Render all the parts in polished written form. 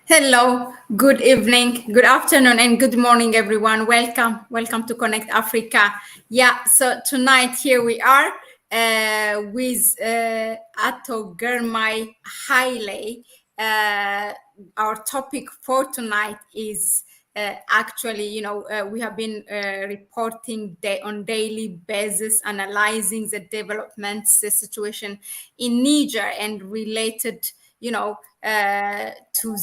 Hello, good evening, good afternoon, and good morning, everyone. Welcome to Connect Africa. Yeah, so tonight here we are with Ato Girmay Haile. Our topic for tonight is actually, we have been reporting on daily basis, analyzing the developments, the situation in Niger and related, to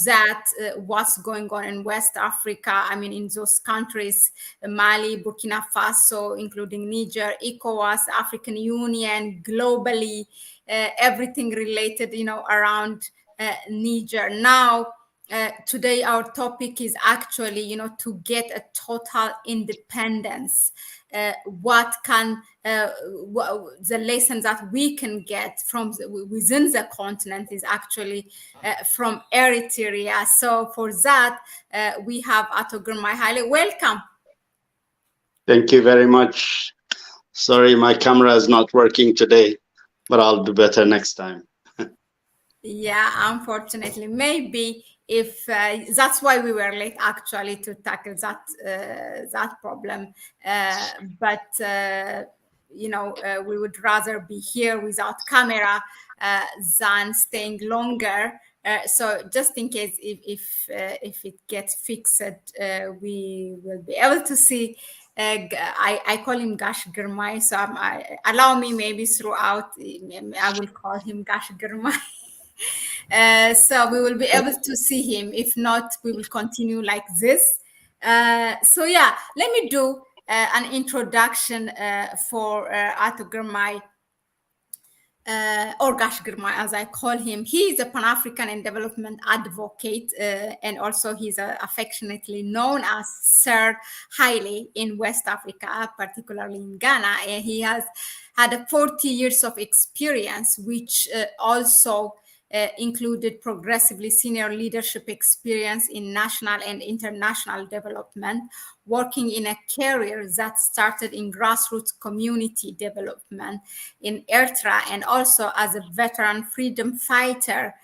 that, what's going on in West Africa. I mean, in those countries, Mali, Burkina Faso, including Niger, ECOWAS, African Union, globally, everything related, around Niger. Now, today our topic is actually, to get a total independence. What can the lessons that we can get from within the continent is actually from Eritrea. So for that, we have Ato Girmay Haile. Welcome. Thank you very much. Sorry, my camera is not working today, but I'll do better next time. Yeah, unfortunately, maybe if that's why we were late actually to tackle that problem, but we would rather be here without camera than staying longer. So just in case if it gets fixed, we will be able to see. I call him Gash Girmay, so allow me maybe throughout. I will call him Gash Girmay. So we will be able to see him. If not, we will continue like this. So yeah, let me do an introduction for Ato Girmay, or Gash Girmay, as I call him. He is a Pan-African and development advocate, and also he's affectionately known as Sir Haile in West Africa, particularly in Ghana. And he has had 40 years of experience, which also included progressively senior leadership experience in national and international development, working in a career that started in grassroots community development in Eritrea, and also as a veteran freedom fighter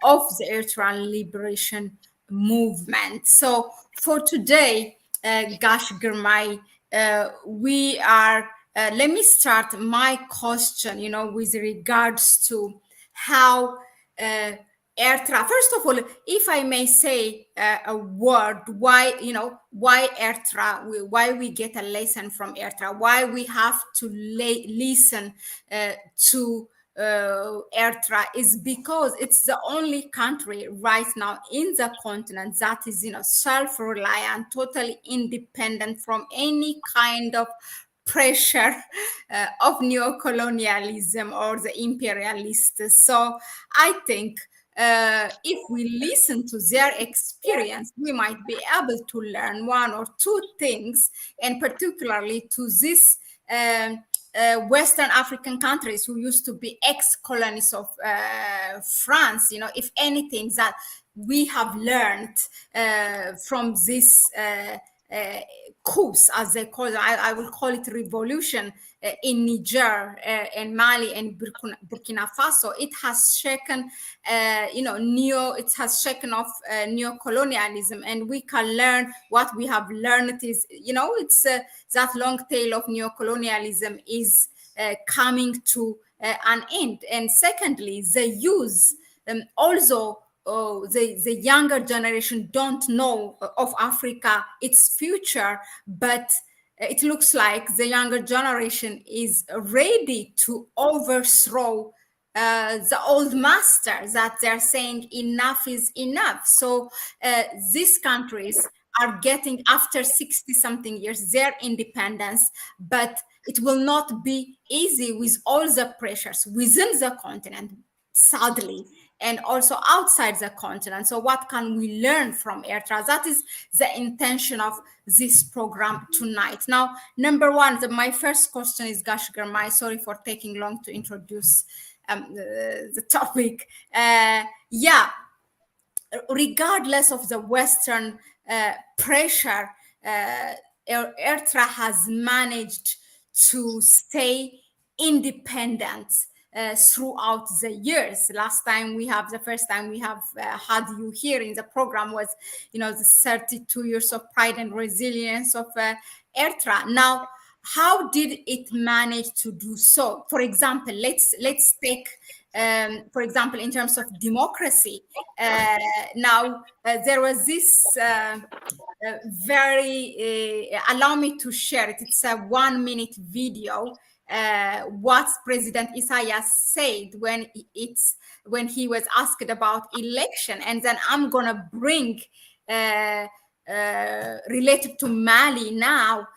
of the Eritrean liberation movement. So for today, Gash Girmay, we are, let me start my question, with regards to how Eritrea, first of all, if I may say a word, why Eritrea, why we get a lesson from Eritrea, why we have to listen to Eritrea, is because it's the only country right now in the continent that is, self-reliant, totally independent from any kind of pressure of neocolonialism or the imperialists. So I think if we listen to their experience, we might be able to learn one or two things, and particularly to this Western African countries who used to be ex-colonies of France, if anything that we have learned from this coups, as they call it, I will call it revolution in Niger and Mali and Burkina Faso. It has shaken, it has shaken off neo-colonialism, and we can learn what we have learned is, it's that long tail of neo-colonialism is coming to an end. And secondly, the youth also, the younger generation don't know of Africa, its future, but it looks like the younger generation is ready to overthrow the old masters, that they're saying enough is enough. So these countries are getting, after 60 something years, their independence, but it will not be easy with all the pressures within the continent, sadly, and also outside the continent. So what can we learn from Eritrea? That is the intention of this program tonight. Now, number one, my first question is, Gash Girmay, sorry for taking long to introduce the topic. Regardless of the Western pressure, Eritrea has managed to stay independent throughout the years. The first time we have had you here in the program was, the 32 years of pride and resilience of Eritrea. Now, how did it manage to do so? For example, let's take, for example, in terms of democracy. There was this allow me to share it. It's a 1-minute video. What President Isaias said when he was asked about election, and then I'm gonna bring related to Mali now.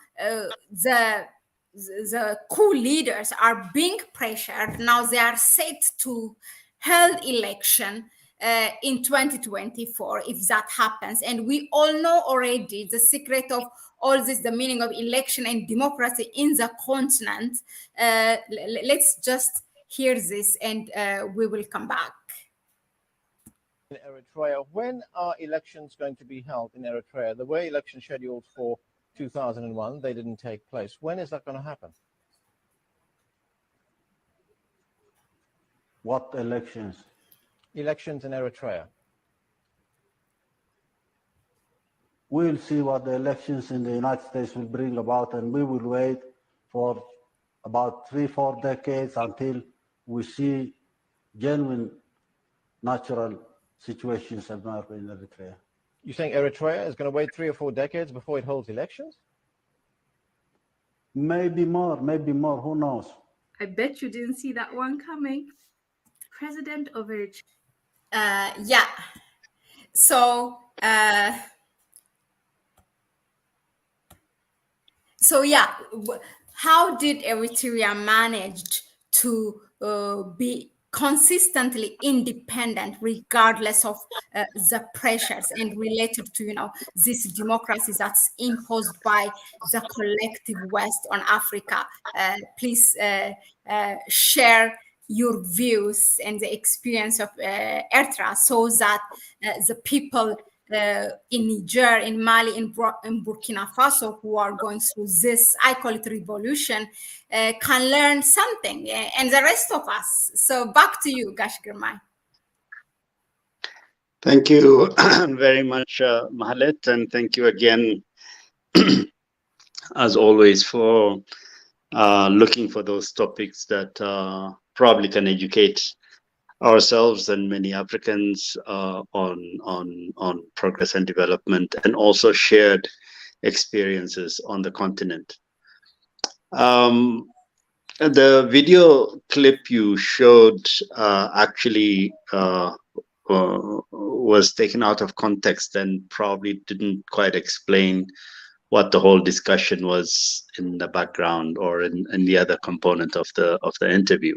The coup leaders are being pressured now. They are set to hold election in 2024 if that happens, and we all know already the secret of all this, the meaning of election and democracy in the continent. Let's just hear this, and we will come back. In Eritrea, when are elections going to be held in Eritrea? There were elections scheduled for 2001. They didn't take place. When is that going to happen? What elections? Elections in Eritrea. We'll see what the elections in the United States will bring about, and we will wait for about 3-4 decades until we see genuine natural situations emerge in Eritrea. You think Eritrea is going to wait 3 or 4 decades before it holds elections? Maybe more, who knows? I bet you didn't see that one coming. President of Eritrea. Yeah. So yeah, how did Eritrea manage to be consistently independent regardless of the pressures and related to this democracy that's imposed by the collective West on Africa? Please share your views and the experience of Eritrea, so that the people in Niger, in Mali, in Burkina Faso, who are going through this, I call it revolution, can learn something, and the rest of us. So back to you, Girmay. Thank you very much, Mahlet, and thank you again, as always, for looking for those topics that probably can educate ourselves and many Africans on progress and development, and also shared experiences on the continent. The video clip you showed actually was taken out of context and probably didn't quite explain what the whole discussion was in the background or in the other component of the interview.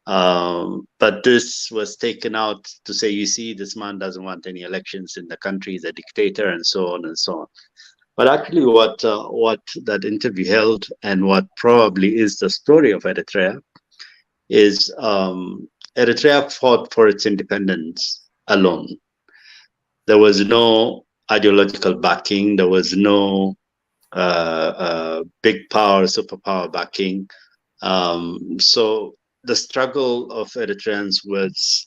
But this was taken out to say, you see, this man doesn't want any elections in the country, he's a dictator, and so on and so on. But actually what that interview held, and what probably is the story of Eritrea, is Eritrea fought for its independence alone. There was no ideological backing, there was no big power, superpower backing. So the struggle of Eritreans was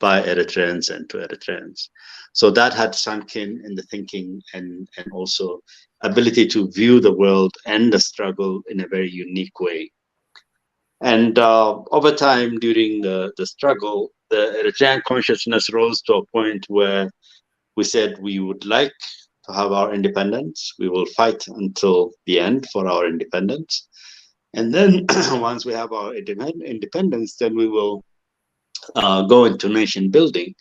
by Eritreans and to Eritreans. So that had sunk in the thinking, and also ability to view the world and the struggle in a very unique way. And over time, during the struggle, the Eritrean consciousness rose to a point where we said we would like to have our independence. We will fight until the end for our independence. And then once we have our independence, then we will go into nation building,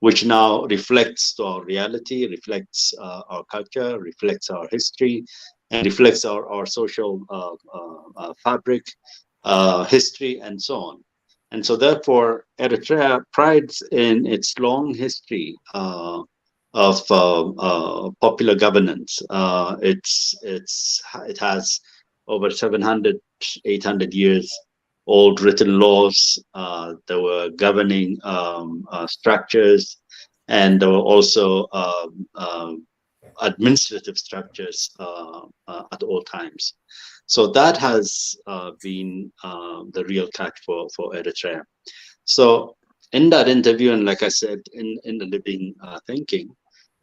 which now reflects our reality, reflects our culture, reflects our history, and reflects our social fabric, history, and so on. And so therefore, Eritrea prides in its long history of popular governance. It has over 700, 800 years old written laws. There were governing structures, and there were also administrative structures at all times. So that has been the real catch for Eritrea. So in that interview, and like I said, in the living thinking,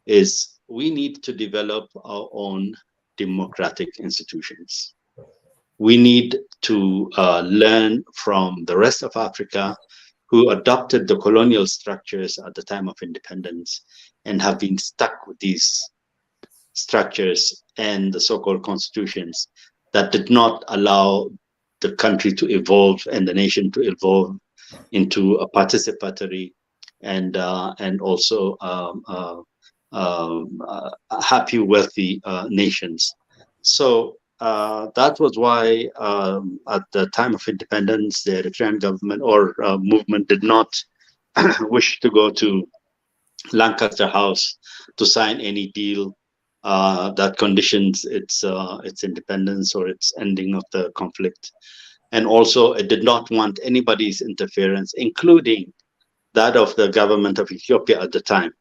is we need to develop our own democratic institutions. We need to learn from the rest of Africa who adopted the colonial structures at the time of independence and have been stuck with these structures and the so-called constitutions that did not allow the country to evolve and the nation to evolve into a participatory and also happy, wealthy nations. So that was why at the time of independence, the Eritrean government or movement did not wish to go to Lancaster House to sign any deal that conditions its independence or its ending of the conflict. And also it did not want anybody's interference, including that of the government of Ethiopia at the time.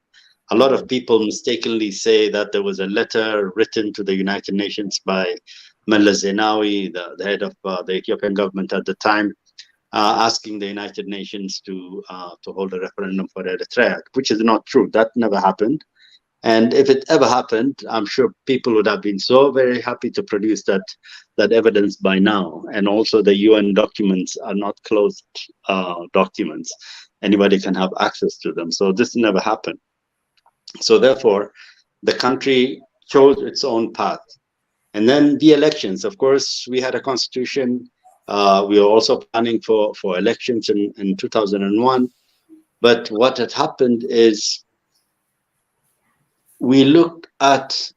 A lot of people mistakenly say that there was a letter written to the United Nations by Meles Zenawi, the head of the Ethiopian government at the time, asking the United Nations to hold a referendum for Eritrea, which is not true. That never happened. And if it ever happened, I'm sure people would have been so very happy to produce that evidence by now. And also the UN documents are not closed documents. Anybody can have access to them. So this never happened. So therefore, the country chose its own path. And then the elections, of course, we had a constitution. We were also planning for elections in 2001. But what had happened is we looked at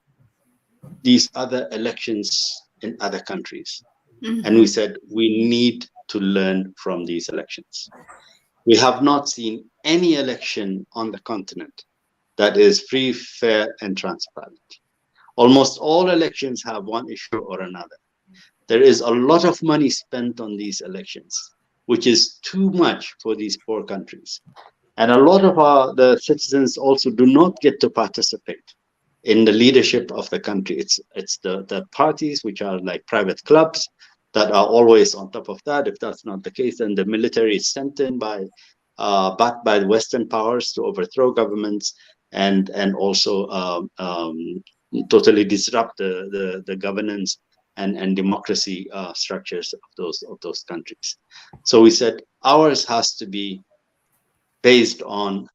these other elections in other countries. Mm-hmm. And we said, we need to learn from these elections. We have not seen any election on the continent that is free, fair, and transparent. Almost all elections have one issue or another. There is a lot of money spent on these elections, which is too much for these poor countries. And a lot of the citizens also do not get to participate in the leadership of the country. It's the parties, which are like private clubs, that are always on top of that. If that's not the case, then the military is sent in backed by the Western powers to overthrow governments and also totally disrupt the governance and democracy structures of those countries. So we said ours has to be based on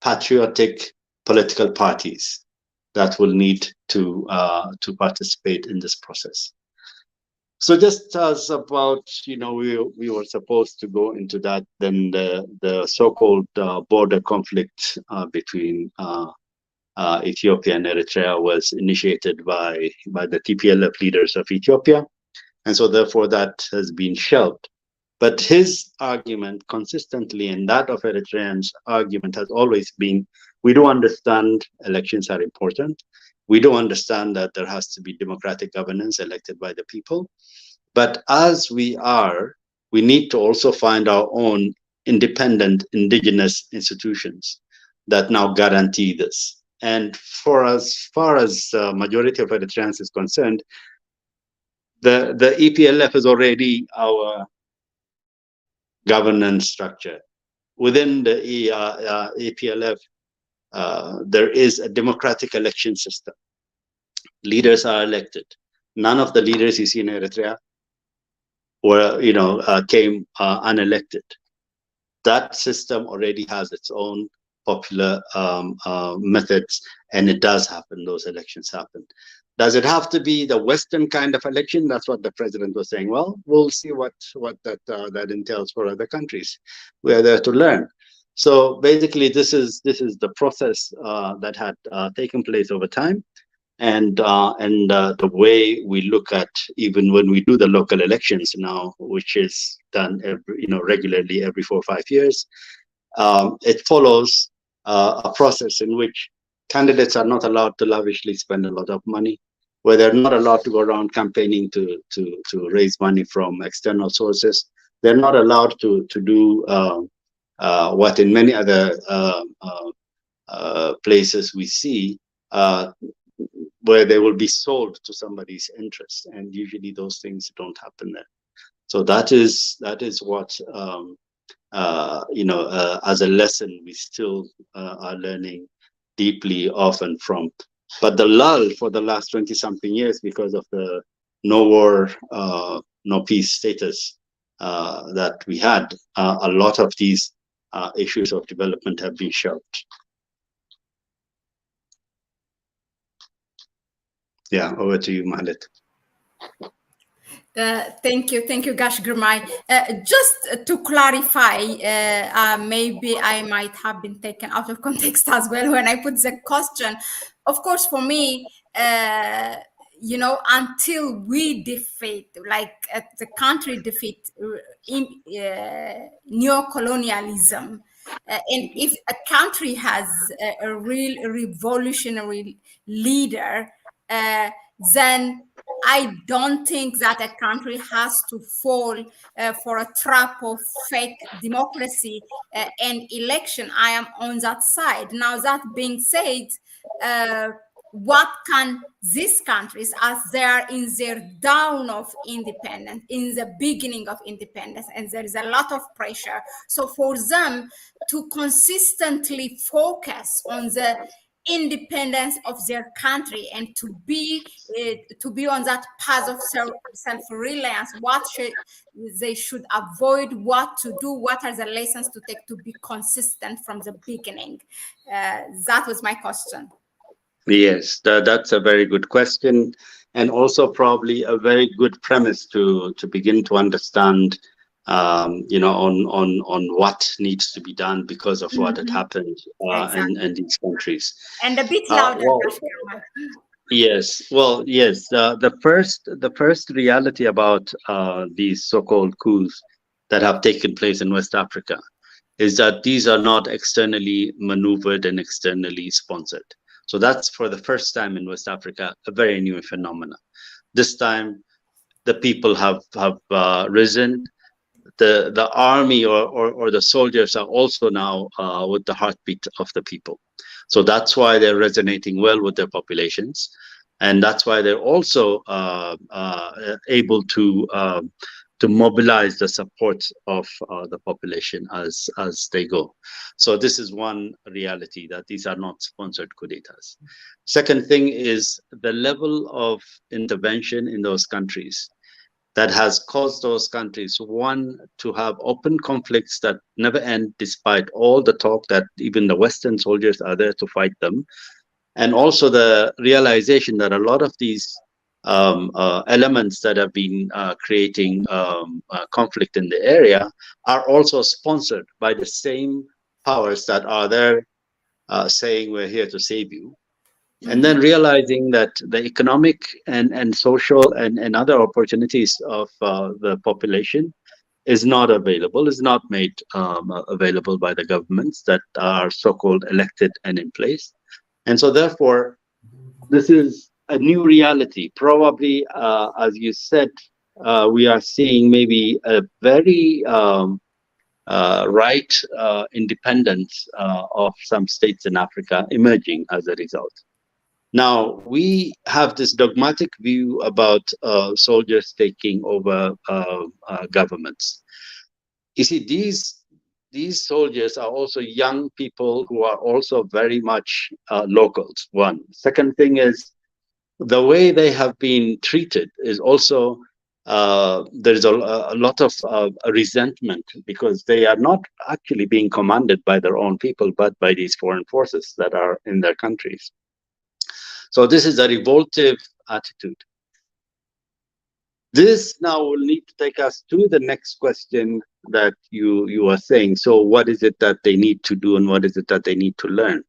patriotic political parties that will need to participate in this process. So just as about, we were supposed to go into that, then the so-called border conflict between Ethiopia and Eritrea was initiated by the TPLF leaders of Ethiopia. And so therefore that has been shelved. But his argument consistently, and that of Eritreans' argument, has always been, we do understand elections are important. We do understand that there has to be democratic governance elected by the people. But as we need to also find our own independent indigenous institutions that now guarantee this. And for as far as the majority of Eritreans is concerned, the EPLF is already our governance structure. Within the EPLF, there is a democratic election system. Leaders are elected. None of the leaders you see in Eritrea came unelected. That system already has its own popular methods, and it does happen. Those elections happen. Does it have to be the Western kind of election? That's what the president was saying. Well, we'll see what that entails for other countries. We are there to learn. So basically, this is the process that had taken place over time, and the way we look at, even when we do the local elections now, which is done regularly every 4 or 5 years, it follows a process in which candidates are not allowed to lavishly spend a lot of money, where they're not allowed to go around campaigning to raise money from external sources. They're not allowed to do what in many other places we see, where they will be sold to somebody's interest, and usually those things don't happen there. So that is what as a lesson we still are learning deeply often from. But the lull for the last 20-something years, because of the no war, no peace status that we had, a lot of these issues of development have been shelved. Yeah, over to you, Mahlet. Thank you, Gash Girmay. Just to clarify, maybe I might have been taken out of context as well when I put the question. Of course, for me, until we defeat, the country defeat neocolonialism, and if a country has a real revolutionary leader, then I don't think that a country has to fall for a trap of fake democracy and election. I am on that side. Now, that being said, what can these countries, as they are in their dawn of independence, in the beginning of independence, and there is a lot of pressure, so for them to consistently focus on the independence of their country and to be on that path of self-reliance, they should avoid, what to do, what are the lessons to take to be consistent from the beginning. That was my question. Yes, that's a very good question, and also probably a very good premise to begin to understand on what needs to be done because of what had happened Exactly. in these countries. And a bit louder. Yes. Well, yes. The first reality about these so-called coups that have taken place in West Africa is that these are not externally maneuvered and externally sponsored. So that's, for the first time in West Africa, a very new phenomenon. This time, the people have risen. The army or the soldiers are also now with the heartbeat of the people. So that's why they're resonating well with their populations. And that's why they're also able to mobilize the support of the population as they go. So this is one reality, that these are not sponsored coup d'etats. Second thing is the level of intervention in those countries that has caused those countries, one, to have open conflicts that never end, despite all the talk that even the Western soldiers are there to fight them. And also the realization that a lot of these elements that have been creating conflict in the area are also sponsored by the same powers that are there saying, we're here to save you. And then realizing that the economic and social and other opportunities of the population is not available, is not made available by the governments that are so-called elected and in place. And so therefore, this is a new reality. Probably, as you said, we are seeing maybe a very right independence of some states in Africa emerging as a result. Now, we have this dogmatic view about soldiers taking over governments. You see, these soldiers are also young people who are also very much locals, one. Second thing is, the way they have been treated is also, there's a lot of resentment, because they are not actually being commanded by their own people, but by these foreign forces that are in their countries. So this is a revoltive attitude. This now will need to take us to the next question that you are saying. So what is it that they need to do, and what is it that they need to learn?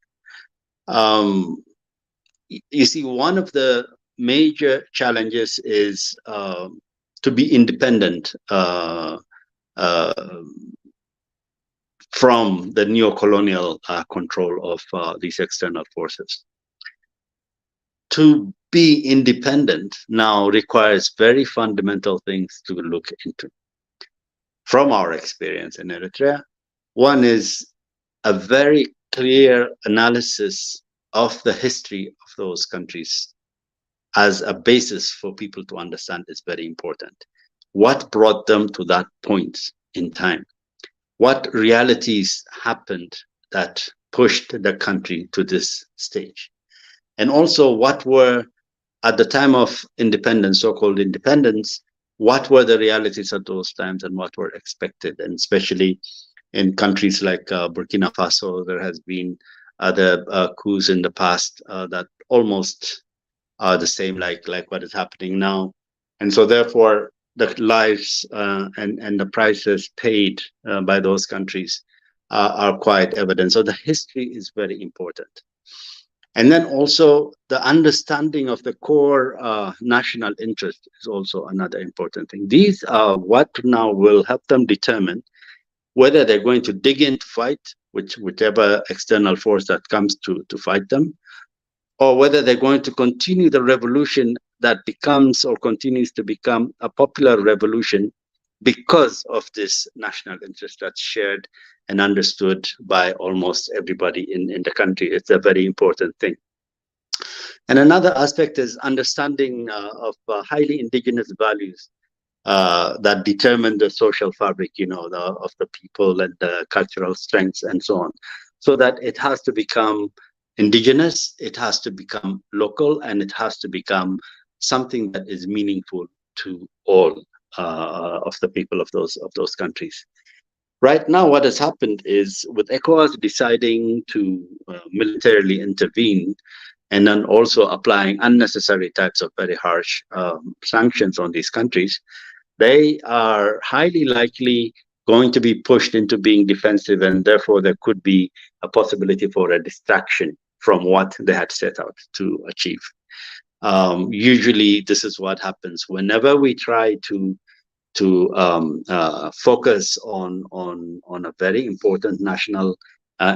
You see, one of the major challenges is to be independent from the neo-colonial control of these external forces. To be independent now requires very fundamental things to look into. From our experience in Eritrea, one is a very clear analysis of the history of those countries as a basis for people to understand is very important. What brought them to that point in time? What realities happened that pushed the country to this stage? And also, what were, at the time of independence, so-called independence, what were the realities at those times and what were expected? And especially in countries like Burkina Faso, there has been other coups in the past that almost are the same like what is happening now. And so therefore, the lives and the prices paid by those countries are quite evident. So the history is very important. And then also the understanding of the core national interest is also another important thing. These are what now will help them determine whether they're going to dig in to fight, whichever external force that comes to fight them, or whether they're going to continue the revolution that becomes or continues to become a popular revolution because of this national interest that's shared and understood by almost everybody in the country. It's a very important thing. And another aspect is understanding of highly indigenous values that determine the social fabric, of the people and the cultural strengths and so on. So that it has to become indigenous, it has to become local, and it has to become something that is meaningful to all of the people of those countries. Right now, what has happened is with ECOWAS deciding to militarily intervene and then also applying unnecessary types of very harsh sanctions on these countries, they are highly likely going to be pushed into being defensive, and therefore there could be a possibility for a distraction from what they had set out to achieve. Usually, this is what happens whenever we try to focus on a very important national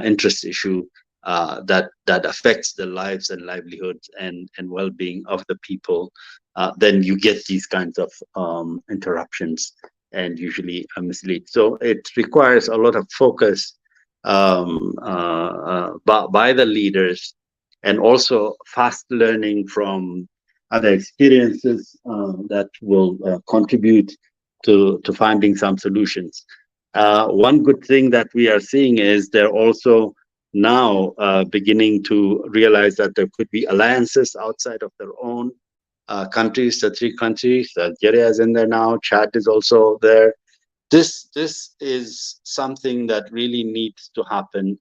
interest issue that affects the lives and livelihoods and well-being of the people. Then you get these kinds of interruptions and usually mislead. So it requires a lot of focus by the leaders, and also fast learning from other experiences that will contribute to finding some solutions. One good thing that we are seeing is they're also now beginning to realize that there could be alliances outside of their own countries, the three countries. Algeria is in there now, Chad is also there. This is something that really needs to happen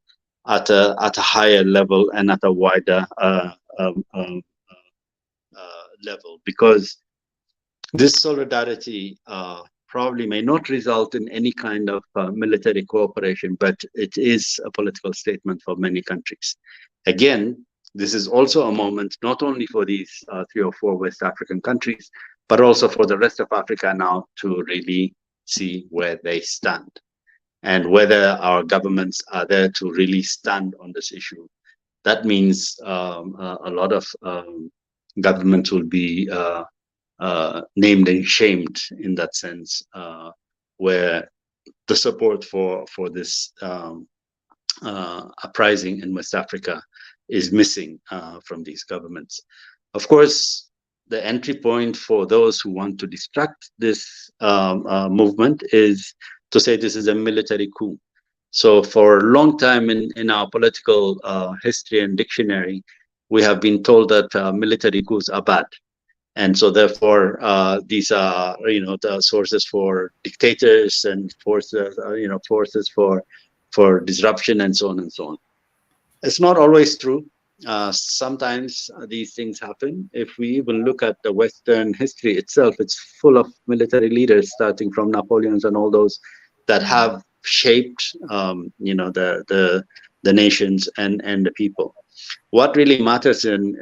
at a higher level and at a wider level, because this solidarity probably may not result in any kind of military cooperation, but it is a political statement for many countries. Again, this is also a moment not only for these 3 or 4 West African countries, but also for the rest of Africa now to really see where they stand and whether our governments are there to really stand on this issue. That means a lot of governments will be named and shamed in that sense, where the support for this uprising in West Africa is missing from these governments. Of course, the entry point for those who want to distract this movement is to say this is a military coup. So for a long time in our political history and dictionary, we have been told that military coups are bad. And so therefore, these are, the sources for dictators and forces, forces for disruption and so on and so on. It's not always true. Sometimes these things happen. If we even look at the Western history itself, it's full of military leaders, starting from Napoleon's and all those that have shaped, the nations and the people. What really matters in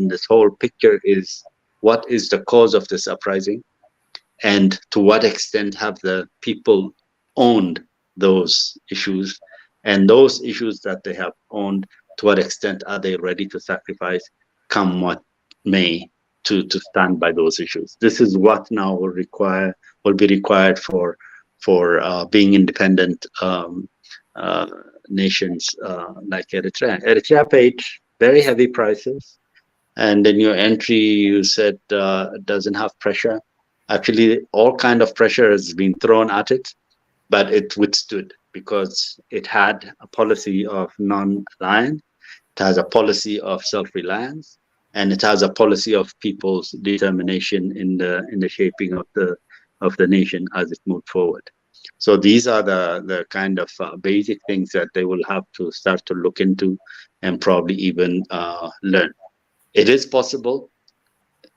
this whole picture is what is the cause of this uprising, and to what extent have the people owned those issues, and those issues that they have owned, to what extent are they ready to sacrifice, come what may, to stand by those issues. This is what now will be required for being independent nations like Eritrea. Eritrea paid very heavy prices, and then your entry, you said, doesn't have pressure. Actually, all kind of pressure has been thrown at it, but it withstood because it had a policy of non-aligned, it has a policy of self-reliance, and it has a policy of people's determination in the shaping of the nation as it moved forward. So these are the kind of basic things that they will have to start to look into and probably even learn. It is possible.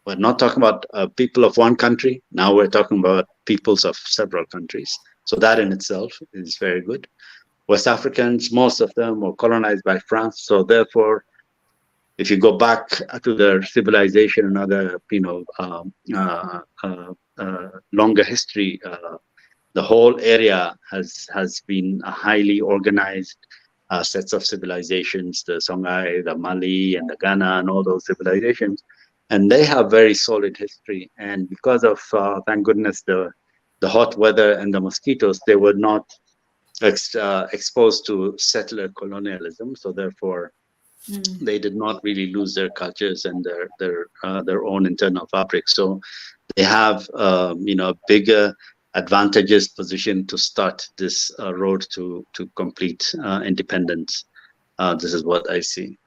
We're not talking about people of one country. Now we're talking about peoples of several countries. So that in itself is very good. West Africans, most of them were colonized by France. So therefore, if you go back to their civilization and other, longer history, the whole area has been a highly organized sets of civilizations, the Songhai, the Mali, and the Ghana, and all those civilizations. And they have very solid history. And because of, thank goodness, the hot weather and the mosquitoes, they were not exposed to settler colonialism. So therefore, they did not really lose their cultures and their own internal fabric. So they have, a bigger advantageous position to start this road to complete independence. This is what I see.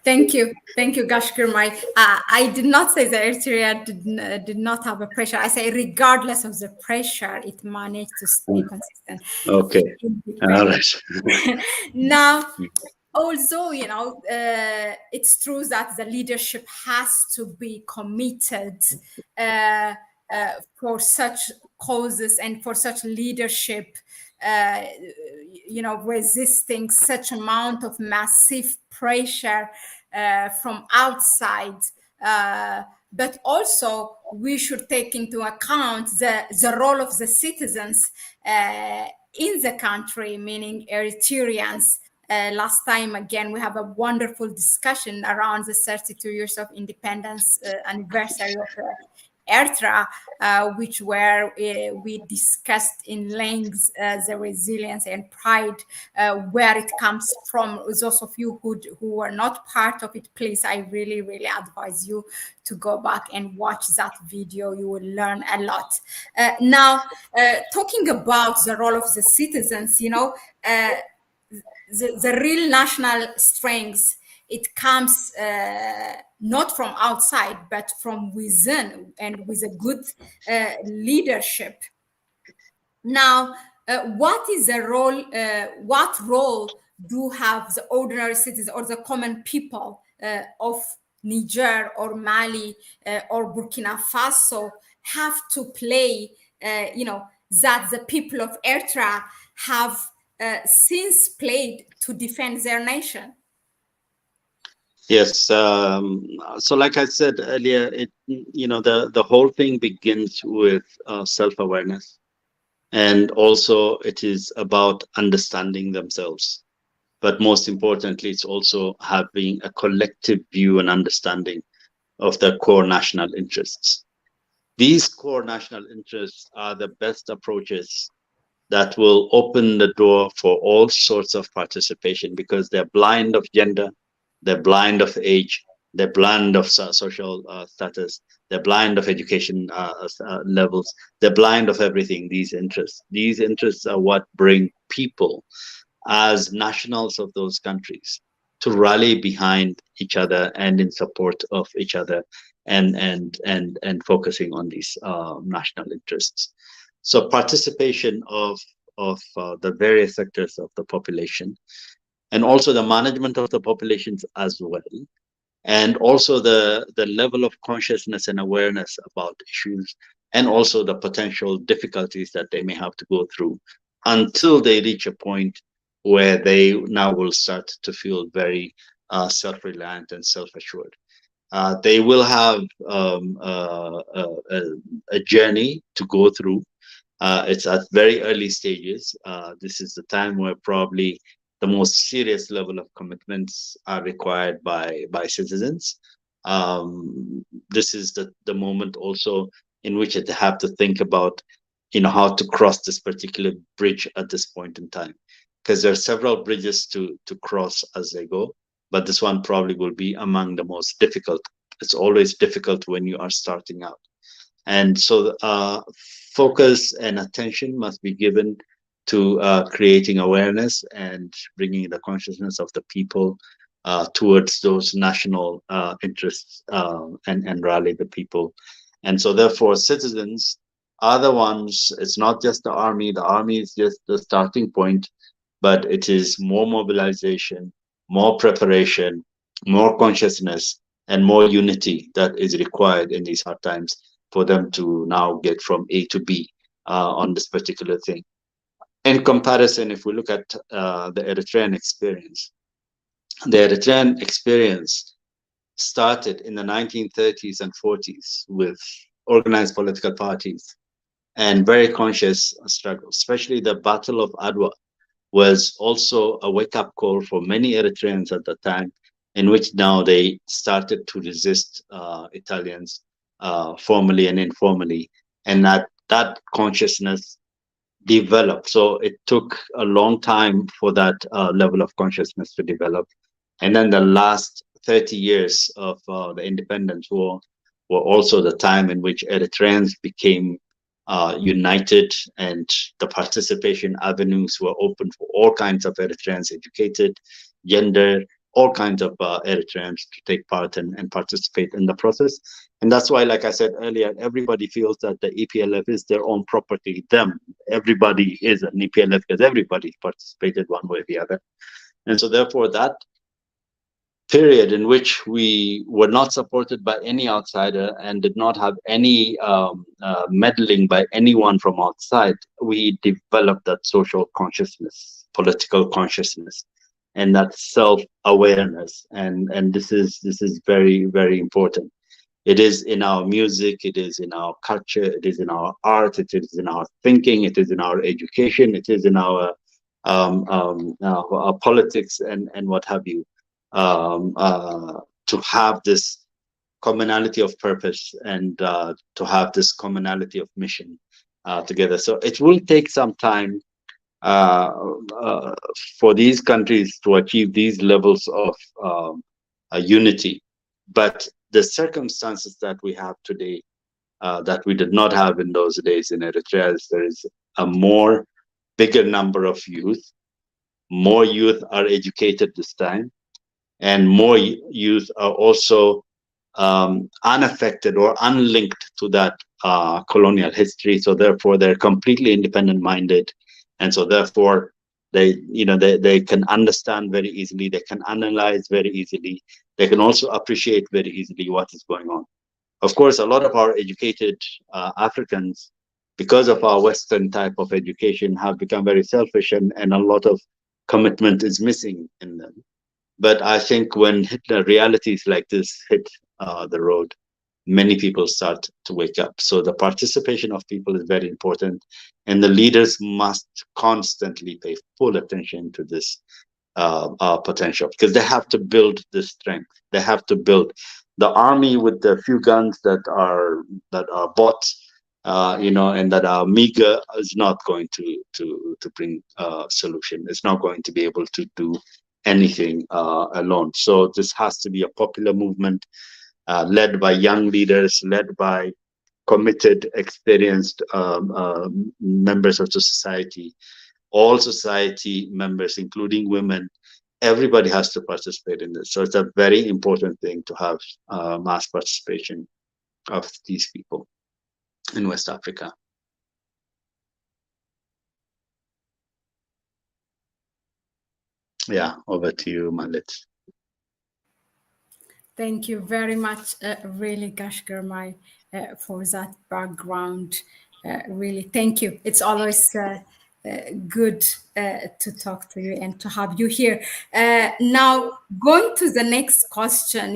Thank you, Girmay. I did not say that Eritrea did not have a pressure. I say regardless of the pressure, it managed to stay consistent. Okay, all right. Now, although it's true that the leadership has to be committed for such causes and for such leadership. Resisting such amount of massive pressure from outside. But also we should take into account the role of the citizens in the country, meaning Eritreans. Last time, again, we have a wonderful discussion around the 32 years of independence anniversary of Eritrea, which we discussed in length the resilience and pride, where it comes from. Those of you who were not part of it, please, I really, really advise you to go back and watch that video. You will learn a lot. Now, talking about the role of the citizens, the real national strength, it comes not from outside, but from within, and with a good leadership. Now, what is the role? What role do have the ordinary citizens or the common people of Niger or Mali or Burkina Faso have to play? That the people of Eritrea have since played to defend their nation? Yes. So like I said earlier, the whole thing begins with self-awareness. And also it is about understanding themselves. But most importantly, it's also having a collective view and understanding of their core national interests. These core national interests are the best approaches that will open the door for all sorts of participation, because they're blind of gender, they're blind of age, they're blind of social status, they're blind of education levels, they're blind of everything. These interests are what bring people as nationals of those countries to rally behind each other and in support of each other, and focusing on these national interests. So participation of the various sectors of the population, and also the management of the populations as well, and also the level of consciousness and awareness about issues, and also the potential difficulties that they may have to go through until they reach a point where they now will start to feel very self-reliant and self-assured. They will have a journey to go through. It's at very early stages. This is the time where probably the most serious level of commitments are required by citizens. This is the moment also in which they have to think about how to cross this particular bridge at this point in time, because there are several bridges to cross as they go, but this one probably will be among the most difficult. It's always difficult when you are starting out. And so focus and attention must be given to creating awareness and bringing the consciousness of the people towards those national interests and rally the people. And so therefore citizens are the ones, it's not just the army is just the starting point, but it is more mobilization, more preparation, more consciousness, and more unity that is required in these hard times for them to now get from A to B on this particular thing. In comparison, if we look at the Eritrean experience, the Eritrean experience started in the 1930s and 40s with organized political parties and very conscious struggle. Especially the Battle of Adwa was also a wake-up call for many Eritreans at the time, in which now they started to resist Italians formally and informally, and that consciousness developed. So it took a long time for that level of consciousness to develop. And then the last 30 years of the independence war were also the time in which Eritreans became united, and the participation avenues were open for all kinds of Eritreans, educated, gender, all kinds of Eritreans to take part and participate in the process. And that's why, like I said earlier, everybody feels that the EPLF is their own property. Everybody is an EPLF because everybody participated one way or the other. And so therefore that period in which we were not supported by any outsider and did not have any meddling by anyone from outside, we developed that social consciousness, political consciousness, and that self-awareness. And this is very, very important. It is in our music, it is in our culture, it is in our art, it is in our thinking, it is in our education, it is in our politics and what have you. To have this commonality of purpose and to have this commonality of mission together. So it will take some time for these countries to achieve these levels of unity. But the circumstances that we have today that we did not have in those days in Eritrea is there is a bigger number of youth. More youth are educated this time, and more youth are also unaffected or unlinked to that colonial history. So therefore, they're completely independent-minded, and so therefore, they can understand very easily. They can analyze very easily. They can also appreciate very easily what is going on. Of course, a lot of our educated Africans, because of our Western type of education, have become very selfish, and a lot of commitment is missing in them. But I think when realities like this hit the road, many people start to wake up. So the participation of people is very important, and the leaders must constantly pay full attention to this potential, because they have to build this strength. They have to build the army with the few guns that are bought, and that are meager is not going to bring a solution. It's not going to be able to do anything alone. So this has to be a popular movement led by young leaders, led by committed, experienced members of the society, all society members, including women. Everybody has to participate in this. So it's a very important thing to have mass participation of these people in West Africa. Yeah, over to you, Mahlet. Thank you very much, really, Girmay, for that background. Really, thank you. It's always good to talk to you and to have you here. Now, going to the next question,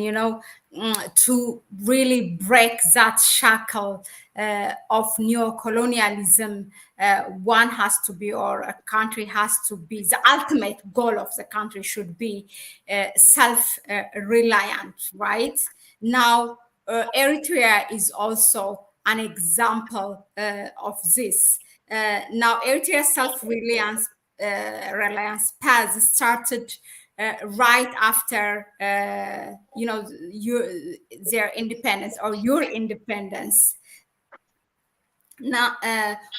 to really break that shackle of neocolonialism, one has to be, or a country has to be, the ultimate goal of the country should be self-reliant, right? Now, Eritrea is also an example of this. Now, Eritrea's self-reliance reliance path started right after their independence or your independence. Now,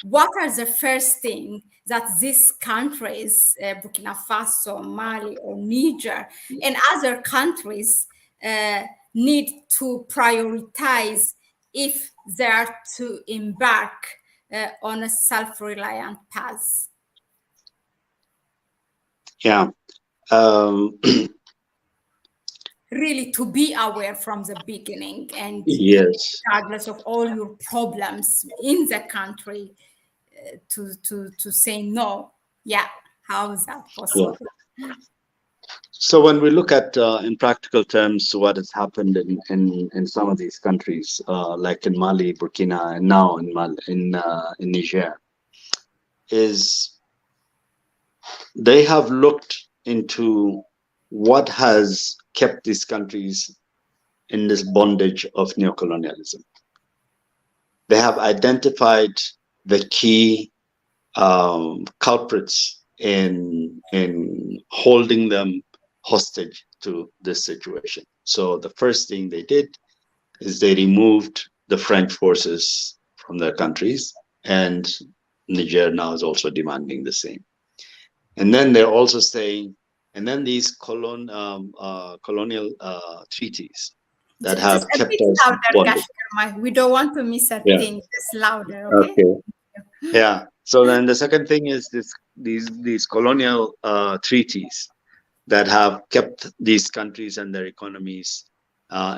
what are the first thing that these countries, Burkina Faso, Mali, or Niger, and other countries need to prioritize if they are to embark on a self-reliant path? Yeah. Really, to be aware from the beginning, and Yes. regardless of all your problems in the country, to say no. Yeah, how is that possible? Yeah. So when we look at in practical terms what has happened in some of these countries, like in Mali, Burkina, and now in Niger, is they have looked into what has kept these countries in this bondage of neocolonialism. They have identified the key culprits in holding them hostage to this situation. So the first thing they did is they removed the French forces from their countries, and Niger now is also demanding the same. And then they're also saying, and then these colonial treaties that have Just a kept bit us louder, bonded. Girmay. We don't want to miss a Yeah. thing. Just louder, okay? Okay. Yeah. So then the second thing is these colonial treaties that have kept these countries and their economies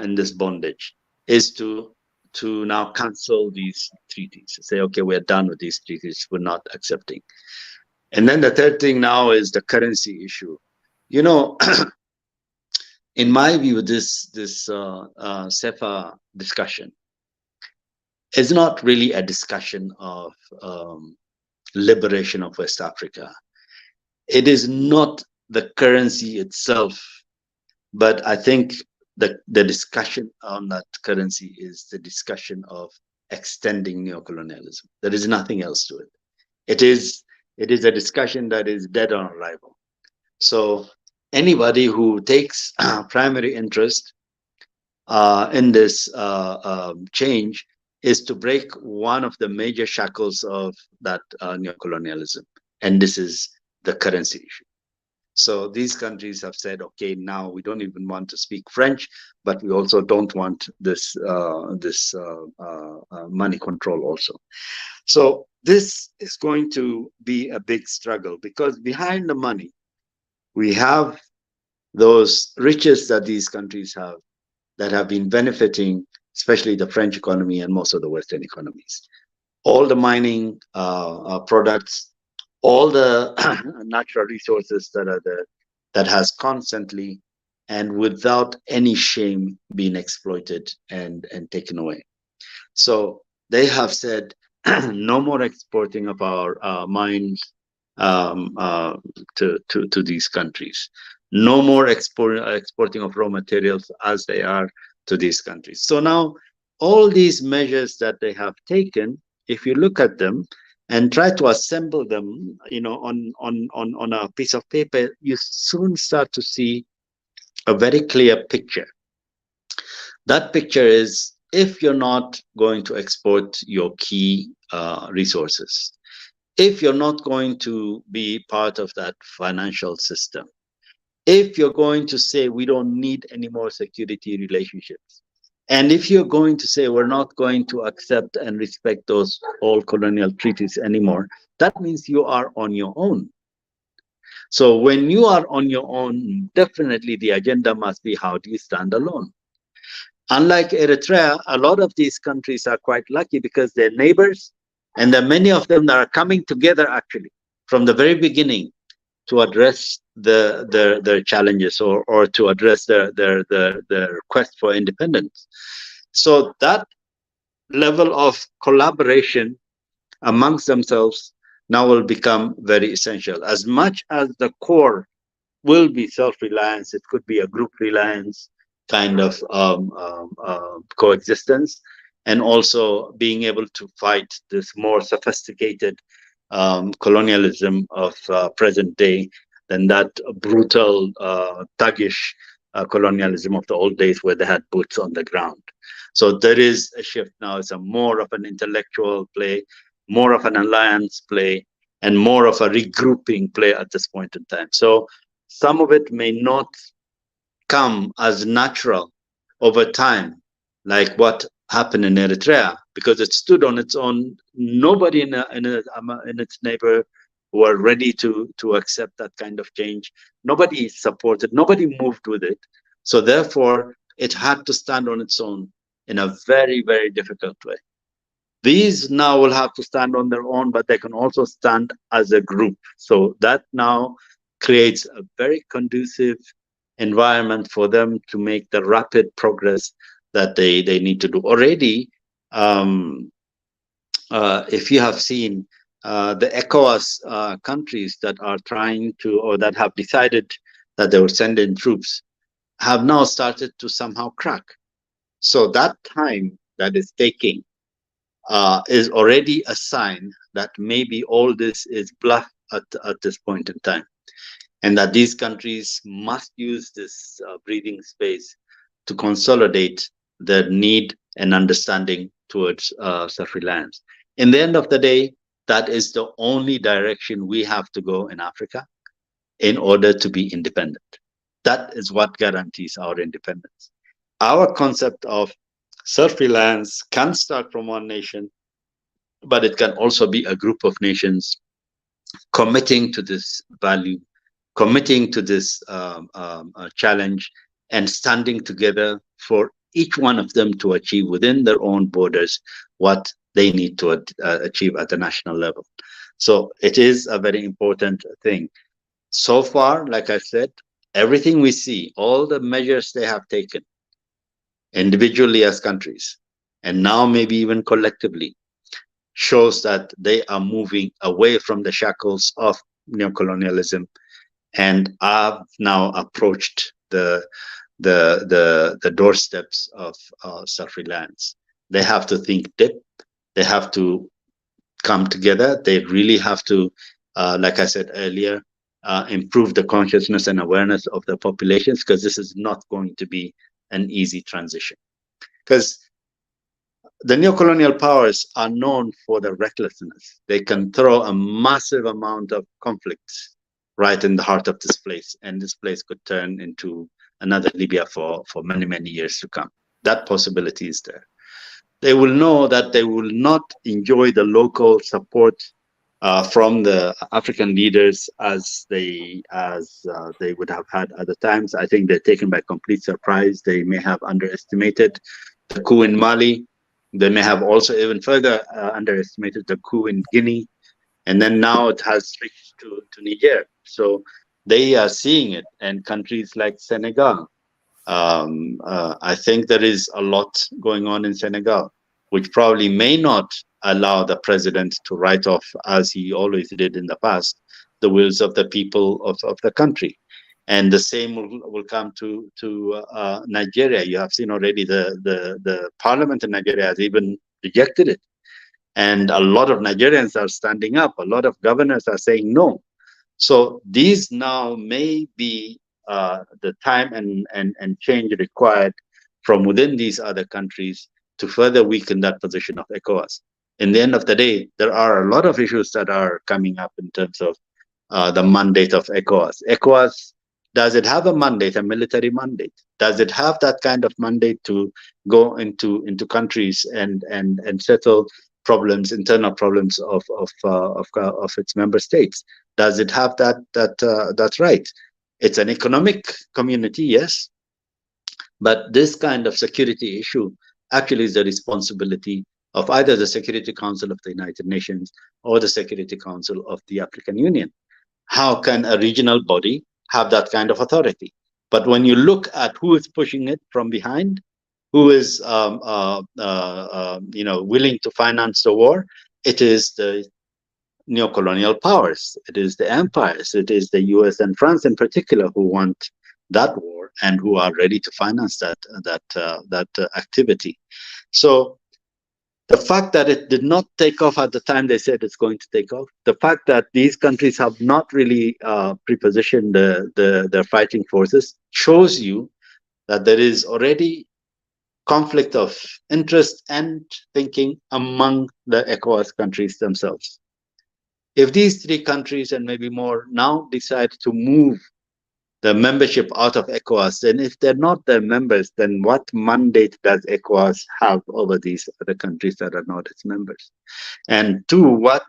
in this bondage is to now cancel these treaties. Say, okay, we're done with these treaties. We're not accepting. And then the third thing now is the currency issue. You know, in my view, this CEPA discussion is not really a discussion of liberation of West Africa. It is not the currency itself, but I think the discussion on that currency is the discussion of extending neocolonialism. There is nothing else to it. It is a discussion that is dead on arrival. So anybody who takes primary interest in this change is to break one of the major shackles of that neocolonialism, and this is the currency issue. So these countries have said, okay, now we don't even want to speak French, but we also don't want this money control also. So this is going to be a big struggle, because behind the money, we have those riches that these countries have that have been benefiting, especially the French economy and most of the Western economies. All the mining products, all the natural resources that are there, that has constantly and without any shame been exploited and taken away. So they have said, no more exporting of our mines to these countries. No more exporting of raw materials as they are to these countries. So now all these measures that they have taken, if you look at them and try to assemble them, on a piece of paper, you soon start to see a very clear picture. That picture is, if you're not going to export your key resources, if you're not going to be part of that financial system, if you're going to say we don't need any more security relationships, and if you're going to say we're not going to accept and respect those old colonial treaties anymore, that means you are on your own. So when you are on your own, definitely the agenda must be, how do you stand alone? Unlike Eritrea, a lot of these countries are quite lucky because they're neighbors, and there are many of them that are coming together actually from the very beginning to address their challenges or to address their quest for independence. So that level of collaboration amongst themselves now will become very essential. As much as the core will be self-reliance, it could be a group reliance kind of coexistence, and also being able to fight this more sophisticated colonialism of present day than that brutal, thuggish colonialism of the old days where they had boots on the ground. So there is a shift now. It's a more of an intellectual play, more of an alliance play, and more of a regrouping play at this point in time. So some of it may not come as natural over time, like what happened in Eritrea, because it stood on its own. Nobody in its neighbor were ready to accept that kind of change. Nobody supported, nobody moved with it. So therefore, it had to stand on its own in a very, very difficult way. These now will have to stand on their own, but they can also stand as a group. So that now creates a very conducive environment for them to make the rapid progress that they need to do. Already, if you have seen the ECOWAS countries that are trying to, or that have decided that they will send in troops, have now started to somehow crack. So that time that is taking is already a sign that maybe all this is bluff at this point in time, and that these countries must use this breathing space to consolidate their need and understanding towards self-reliance. In the end of the day, that is the only direction we have to go in Africa in order to be independent. That is what guarantees our independence. Our concept of self-reliance can start from one nation, but it can also be a group of nations committing to this value, committing to this challenge, and standing together for each one of them to achieve within their own borders what they need to achieve at the national level. So it is a very important thing. So far, like I said, everything we see, all the measures they have taken individually as countries, and now maybe even collectively, shows that they are moving away from the shackles of neocolonialism and have now approached the doorsteps of self-reliance. They have to think deep. They have to come together. They really have to, like I said earlier, improve the consciousness and awareness of the populations, because this is not going to be an easy transition. Because the neocolonial powers are known for their recklessness. They can throw a massive amount of conflict right in the heart of this place, and this place could turn into another Libya for many, many years to come. That possibility is there. They will know that they will not enjoy the local support from the African leaders as they would have had other times. I think they're taken by complete surprise. They may have underestimated the coup in Mali. They may have also even further underestimated the coup in Guinea. And then now it has reached to Niger. So they are seeing it. And countries like Senegal, I think there is a lot going on in Senegal, which probably may not allow the president to write off, as he always did in the past, the wills of the people of the country. And the same will come to Nigeria. You have seen already the parliament in Nigeria has even rejected it. And a lot of Nigerians are standing up. A lot of governors are saying no. So these now may be the time and change required from within these other countries to further weaken that position of ECOWAS. In the end of the day, there are a lot of issues that are coming up in terms of the mandate of ECOWAS. ECOWAS, does it have a mandate, a military mandate? Does it have that kind of mandate to go into countries and settle problems, internal problems of its member states? Does it have that right? It's an economic community, yes, but this kind of security issue actually is the responsibility of either the Security Council of the United Nations or the Security Council of the African Union. How can a regional body have that kind of authority? But when you look at who is pushing it from behind, who is willing to finance the war, it is the neocolonial powers, it is the empires, it is the US and France in particular who want that war and who are ready to finance that activity. So The fact that it did not take off at the time they said it's going to take off, the fact that these countries have not really prepositioned their fighting forces shows you that there is already conflict of interest and thinking among the ECOWAS countries themselves. If these three countries and maybe more now decide to move the membership out of ECOWAS, then if they're not their members, then what mandate does ECOWAS have over these other countries that are not its members? And two, what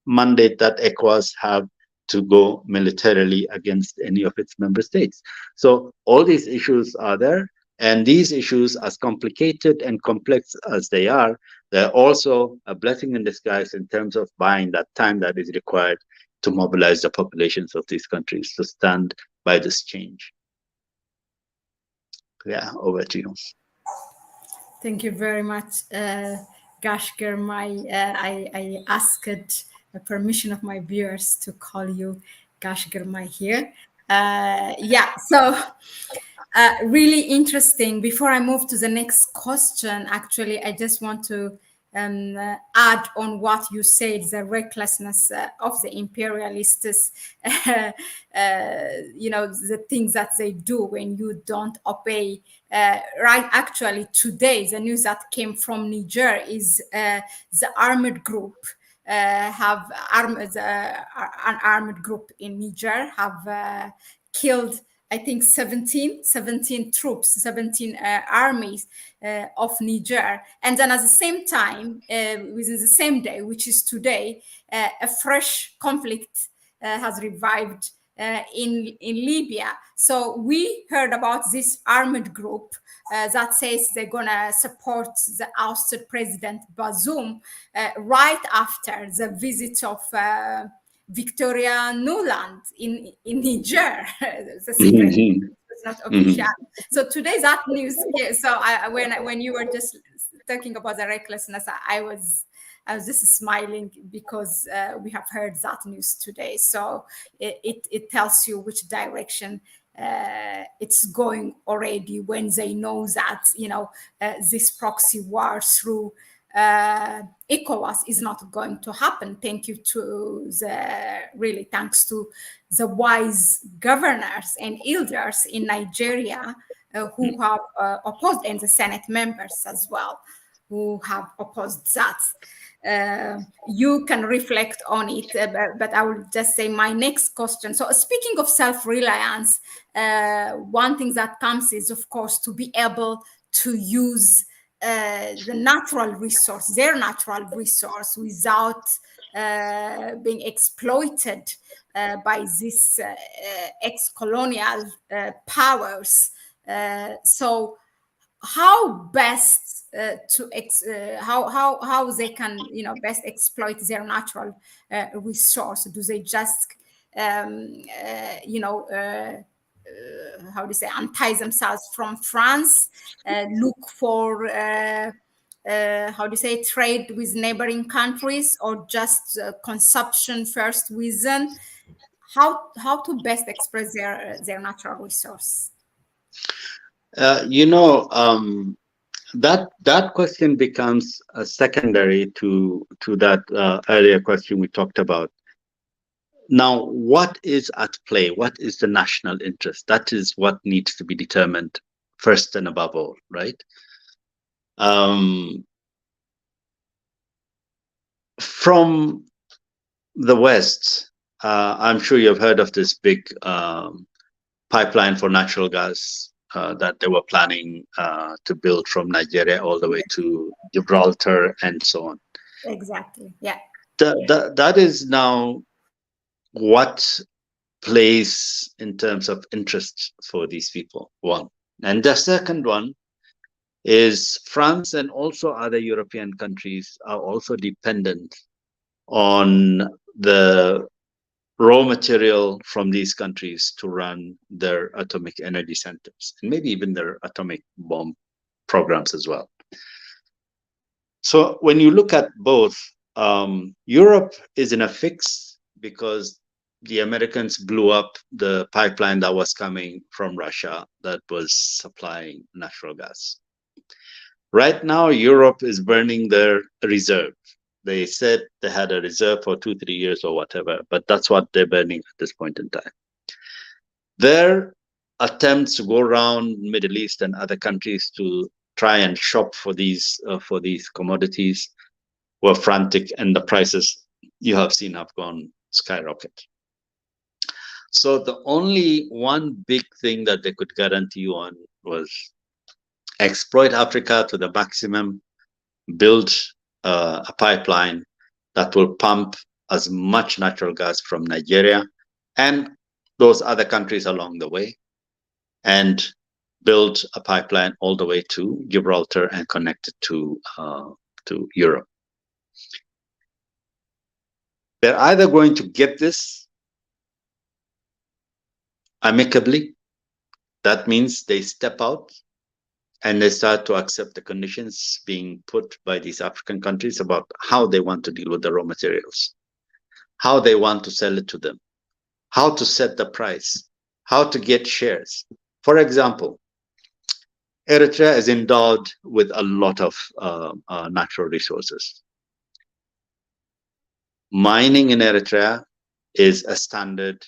mandate that ECOWAS have to go militarily against any of its member states? So all these issues are there, and these issues, as complicated and complex as they are, they're also a blessing in disguise in terms of buying that time that is required to mobilize the populations of these countries to stand by this change. Yeah, over to you. Thank you very much, Gash Girmay. I asked the permission of my viewers to call you Gash Girmay here. Yeah, so really interesting. Before I move to the next question, actually, I just want to add on what you said, the recklessness of the imperialists, you know, the things that they do when you don't obey. Right, actually, today, the news that came from Niger is the armored group have an armored group in Niger have killed, I think, 17 troops, 17 armies of Niger. And then at the same time, within the same day, which is today, a fresh conflict has revived in Libya. So we heard about this armored group that says they're gonna support the ousted President Bazoum right after the visit of Victoria Nuland in Niger. The secret is not official. So today that news. So when you were just talking about the recklessness, I was just smiling because we have heard that news today. So it tells you which direction it's going already when they know that, you know, this proxy war through ECOWAS is not going to happen. Thanks to the wise governors and elders in Nigeria who have opposed, and the Senate members as well who have opposed that. You can reflect on it, but I will just say my next question. So speaking of self-reliance, one thing that comes is, of course, to be able to use the natural resource, their natural resource, without being exploited by these ex-colonial powers. So how best how they can, you know, best exploit their natural resource? Do they just you know, how do you say, untie themselves from France, look for how do you say, trade with neighboring countries, or just consumption first within? How to best express their natural resource? You know, that question becomes secondary to that earlier question we talked about. Now, what is at play? What is the national interest? That is what needs to be determined first and above all, right? From the West, I'm sure you've heard of this big pipeline for natural gas that they were planning to build from Nigeria all the way to Gibraltar and so on. Exactly, yeah. That is now what plays in terms of interest for these people, one. And the second one is France and also other European countries are also dependent on the raw material from these countries to run their atomic energy centers, and maybe even their atomic bomb programs as well. So when you look at both, Europe is in a fix because the Americans blew up the pipeline that was coming from Russia that was supplying natural gas. Right now, Europe is burning their reserve. They said they had a reserve for 2-3 years or whatever, but that's what they're burning at this point in time. Their attempts to go around Middle East and other countries to try and shop for these commodities were frantic, and the prices you have seen have gone skyrocket. So the only one big thing that they could guarantee you on was exploit Africa to the maximum, build a pipeline that will pump as much natural gas from Nigeria and those other countries along the way, and build a pipeline all the way to Gibraltar and connect it to Europe. They're either going to get this amicably, that means they step out and they start to accept the conditions being put by these African countries about how they want to deal with the raw materials, how they want to sell it to them, how to set the price, how to get shares. For example, Eritrea is endowed with a lot of natural resources. Mining in Eritrea is a standard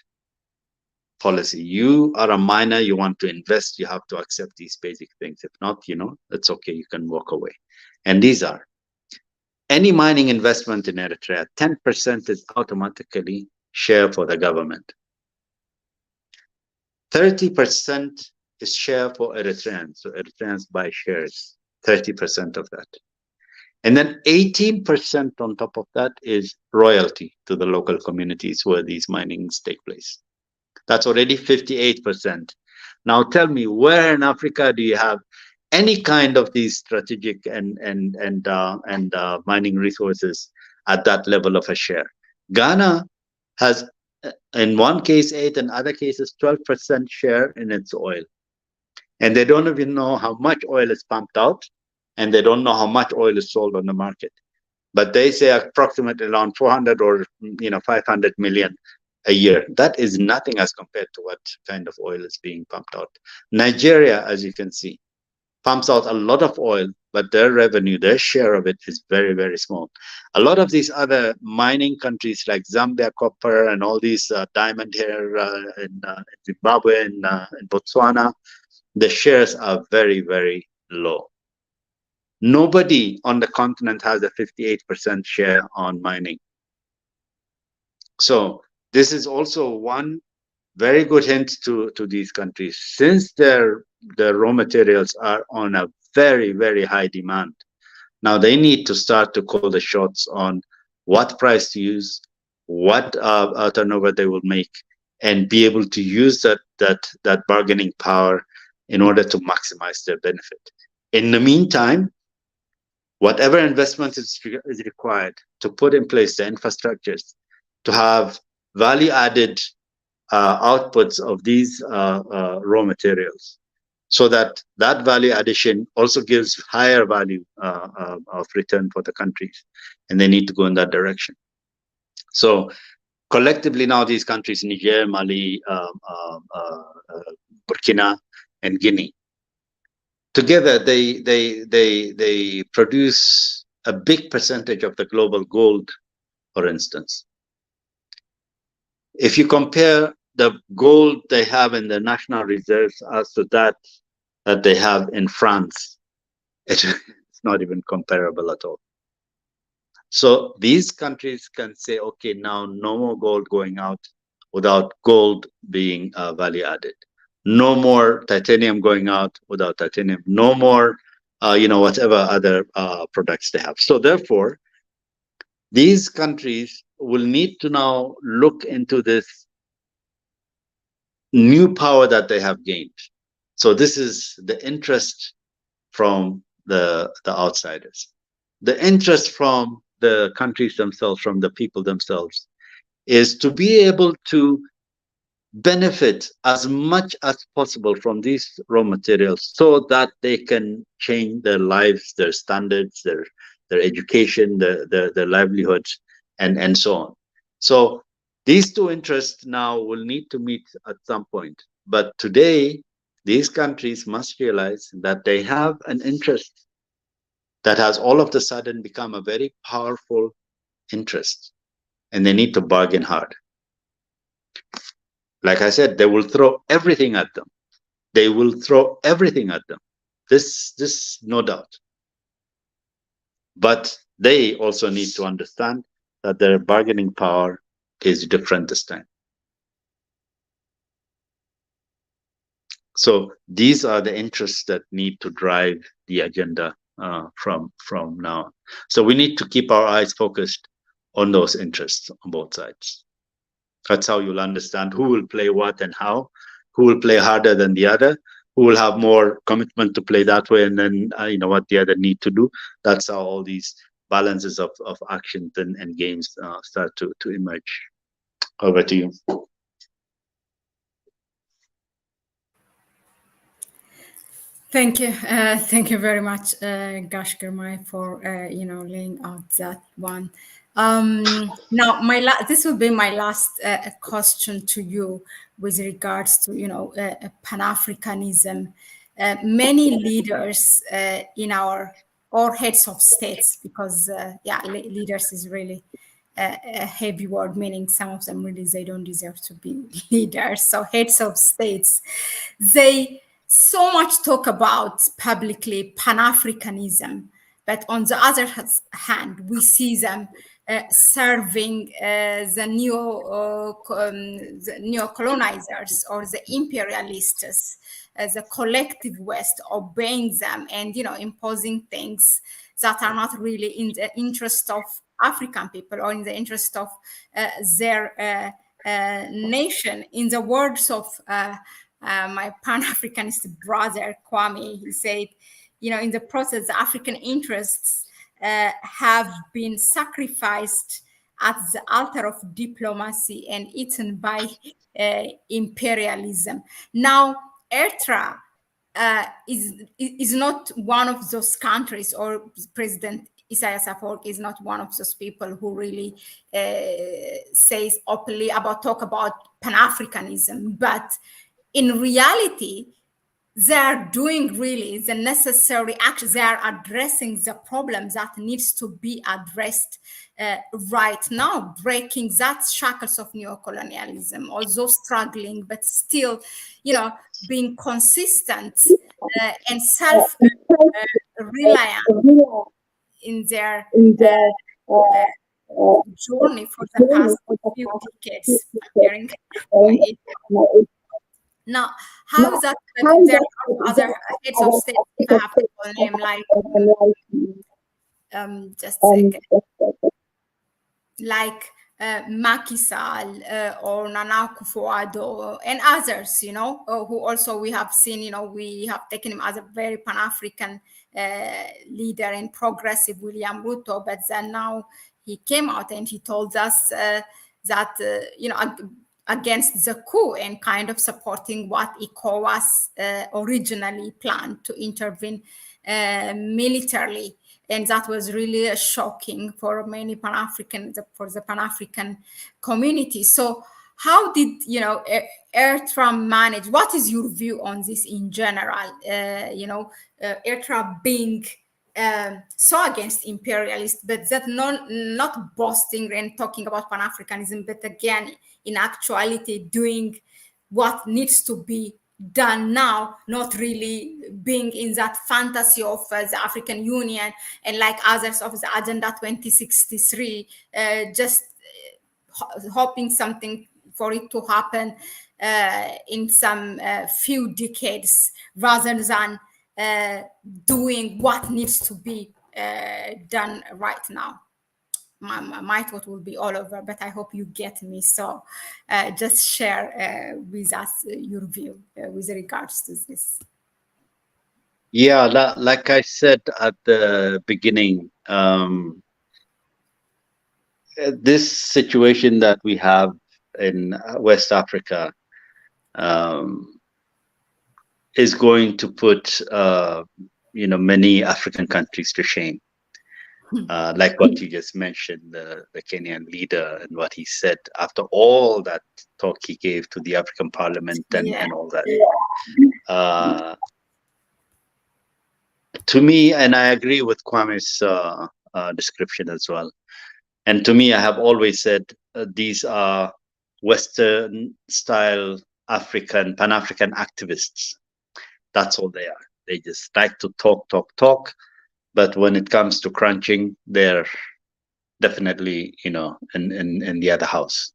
policy. You are a miner, you want to invest, you have to accept these basic things. If not, it's okay, you can walk away. And these are, any mining investment in Eritrea, 10% is automatically share for the government. 30% is share for Eritreans. So Eritreans buy shares, 30% of that. And then 18% on top of that is royalty to the local communities where these minings take place. That's already 58%. Now tell me, where in Africa do you have any kind of these strategic and mining resources at that level of a share? Ghana has, in one case 8, in other cases 12% share in its oil, and they don't even know how much oil is pumped out, and they don't know how much oil is sold on the market. But they say approximately around 400 or 500 million a year. That is nothing as compared to what kind of oil is being pumped out. Nigeria, as you can see, pumps out a lot of oil, but their revenue, their share of it is very, very small. A lot of these other mining countries like Zambia, copper, and all these diamond here in Zimbabwe and in Botswana, the shares are very, very low. Nobody on the continent has a 58% share on mining. So this is also one very good hint to these countries. Since their raw materials are on a very, very high demand, now they need to start to call the shots on what price to use, what turnover they will make, and be able to use that bargaining power in order to maximize their benefit. In the meantime, whatever investment is required to put in place the infrastructures, to have value-added outputs of these raw materials, so that value addition also gives higher value of return for the countries, and they need to go in that direction. So collectively now, these countries, Niger, Mali, Burkina, and Guinea, together they produce a big percentage of the global gold, for instance. If you compare the gold they have in their national reserves as to that they have in France, it's not even comparable at all. So these countries can say, okay, now no more gold going out without gold being value added. No more titanium going out without titanium. No more, whatever other products they have. So therefore, these countries will need to now look into this new power that they have gained. So this is the interest from the outsiders. The interest from the countries themselves, from the people themselves, is to be able to benefit as much as possible from these raw materials so that they can change their lives, their standards, their education, their livelihoods, and so on. So these two interests now will need to meet at some point. But today, these countries must realize that they have an interest that has all of a sudden become a very powerful interest, and they need to bargain hard. Like I said, they will throw everything at them. They will throw everything at them. This no doubt. But they also need to understand that their bargaining power is different this time. So these are the interests that need to drive the agenda from now on. So we need to keep our eyes focused on those interests on both sides. That's how you'll understand who will play what and how, who will play harder than the other, who will have more commitment to play that way, and then what the other need to do. That's how all these balances of actions and games start to emerge. Over to you. Thank you very much, Gash Girmay, for laying out that one. Now, this will be my last question to you with regards to Pan-Africanism. Many leaders in or heads of states, because leaders is really a heavy word, meaning some of them really they don't deserve to be leaders. So heads of states, they so much talk about publicly Pan-Africanism, but on the other hand, we see them serving the neo-colonizers or the imperialists, the collective West, obeying them and imposing things that are not really in the interest of African people or in the interest of their nation. In the words of my Pan-Africanist brother Kwame, he said, in the process, the African interests have been sacrificed at the altar of diplomacy and eaten by imperialism. Now, Eritrea is not one of those countries, or President Isaias Afwerki is not one of those people who really says openly talk about Pan-Africanism, but in reality, they are doing really the necessary actions. They are addressing the problems that needs to be addressed right now, breaking that shackles of neocolonialism, although struggling, but still, being consistent and self-reliant in their journey for the past few decades. Now, how is that? There are other heads of state, if I have to call name, like just a second, like Macky Sall or Nana Akufo-Addo and others, who also we have seen, we have taken him as a very Pan-African leader and progressive, William Ruto, but then now he came out and he told us that, against the coup and kind of supporting what ECOWAS originally planned to intervene militarily. And that was really shocking for many for the Pan-African community. So how did, Eritrea manage? What is your view on this in general? Eritrea being so against imperialists, but that not boasting and talking about Pan-Africanism, but again, in actuality, doing what needs to be done now, not really being in that fantasy of the African Union and like others of the Agenda 2063, just hoping something for it to happen in some few decades rather than doing what needs to be done right now. My thought will be all over, but I hope you get me. So just share with us your view with regards to this. Yeah, like I said at the beginning, this situation that we have in West Africa is going to put many African countries to shame. Like what you just mentioned, the Kenyan leader and what he said after all that talk he gave to the African Parliament and all that. To me, and I agree with Kwame's description as well. And to me, I have always said these are Western-style African, Pan-African activists. That's all they are. They just like to talk. But when it comes to crunching, they're definitely, in the other house.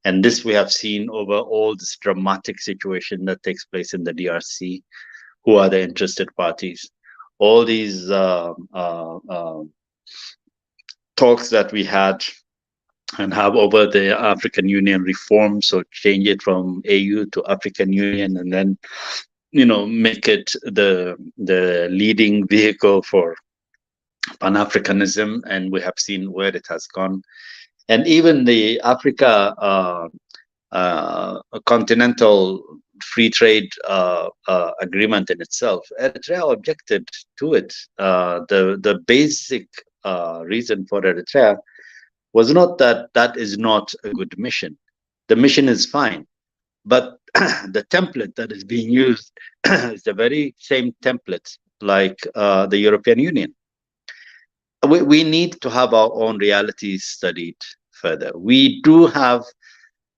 And this we have seen over all this dramatic situation that takes place in the DRC. Who are the interested parties? All these talks that we had and have over the African Union reform, so change it from AU to African Union, and then make it the leading vehicle for Pan-Africanism, and we have seen where it has gone. And even the Africa continental free trade agreement in itself, Eritrea objected to it. The basic reason for Eritrea was not that is not a good mission. The mission is fine, but the template that is being used is the very same template like the European Union. We need to have our own realities studied further. We do have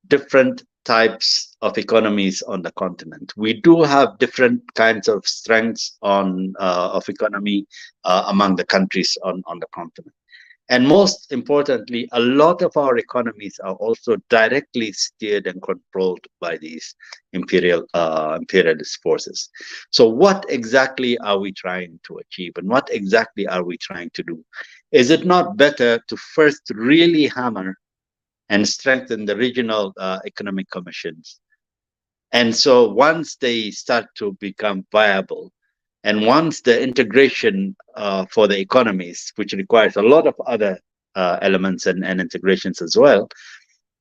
different types of economies on the continent. We do have different kinds of strengths of economy among the countries on the continent. And most importantly, a lot of our economies are also directly steered and controlled by these imperialist forces. So what exactly are we trying to achieve, and what exactly are we trying to do? Is it not better to first really hammer and strengthen the regional economic commissions? And so once they start to become viable, and once the integration for the economies, which requires a lot of other elements and integrations as well,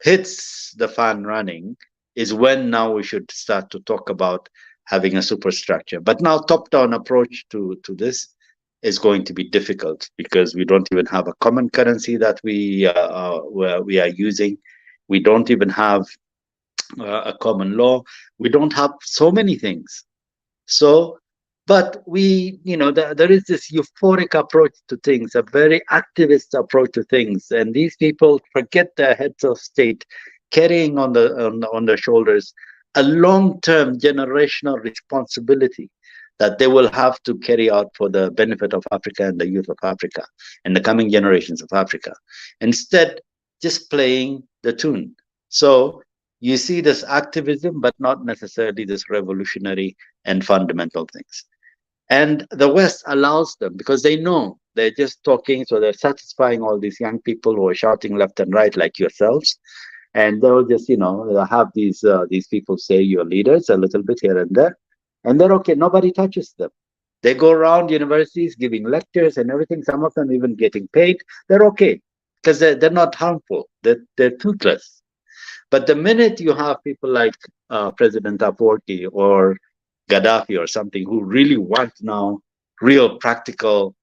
hits the fan running, is when now we should start to talk about having a superstructure. But now top-down approach to this is going to be difficult, because we don't even have a common currency that we are using. We don't even have a common law. We don't have so many things. So, but there is this euphoric approach to things, a very activist approach to things, and these people forget their heads of state, carrying on their shoulders a long-term generational responsibility that they will have to carry out for the benefit of Africa and the youth of Africa and the coming generations of Africa. Instead, just playing the tune. So you see this activism, but not necessarily this revolutionary and fundamental things. And the West allows them, because they know they're just talking, so they're satisfying all these young people who are shouting left and right like yourselves. And they'll just, they'll have these people say you're leaders a little bit here and there. And they're okay. Nobody touches them. They go around universities giving lectures and everything, some of them even getting paid. They're okay, because they're not harmful. They're toothless. But the minute you have people like President Afwerki or Gaddafi or something, who really want now real practical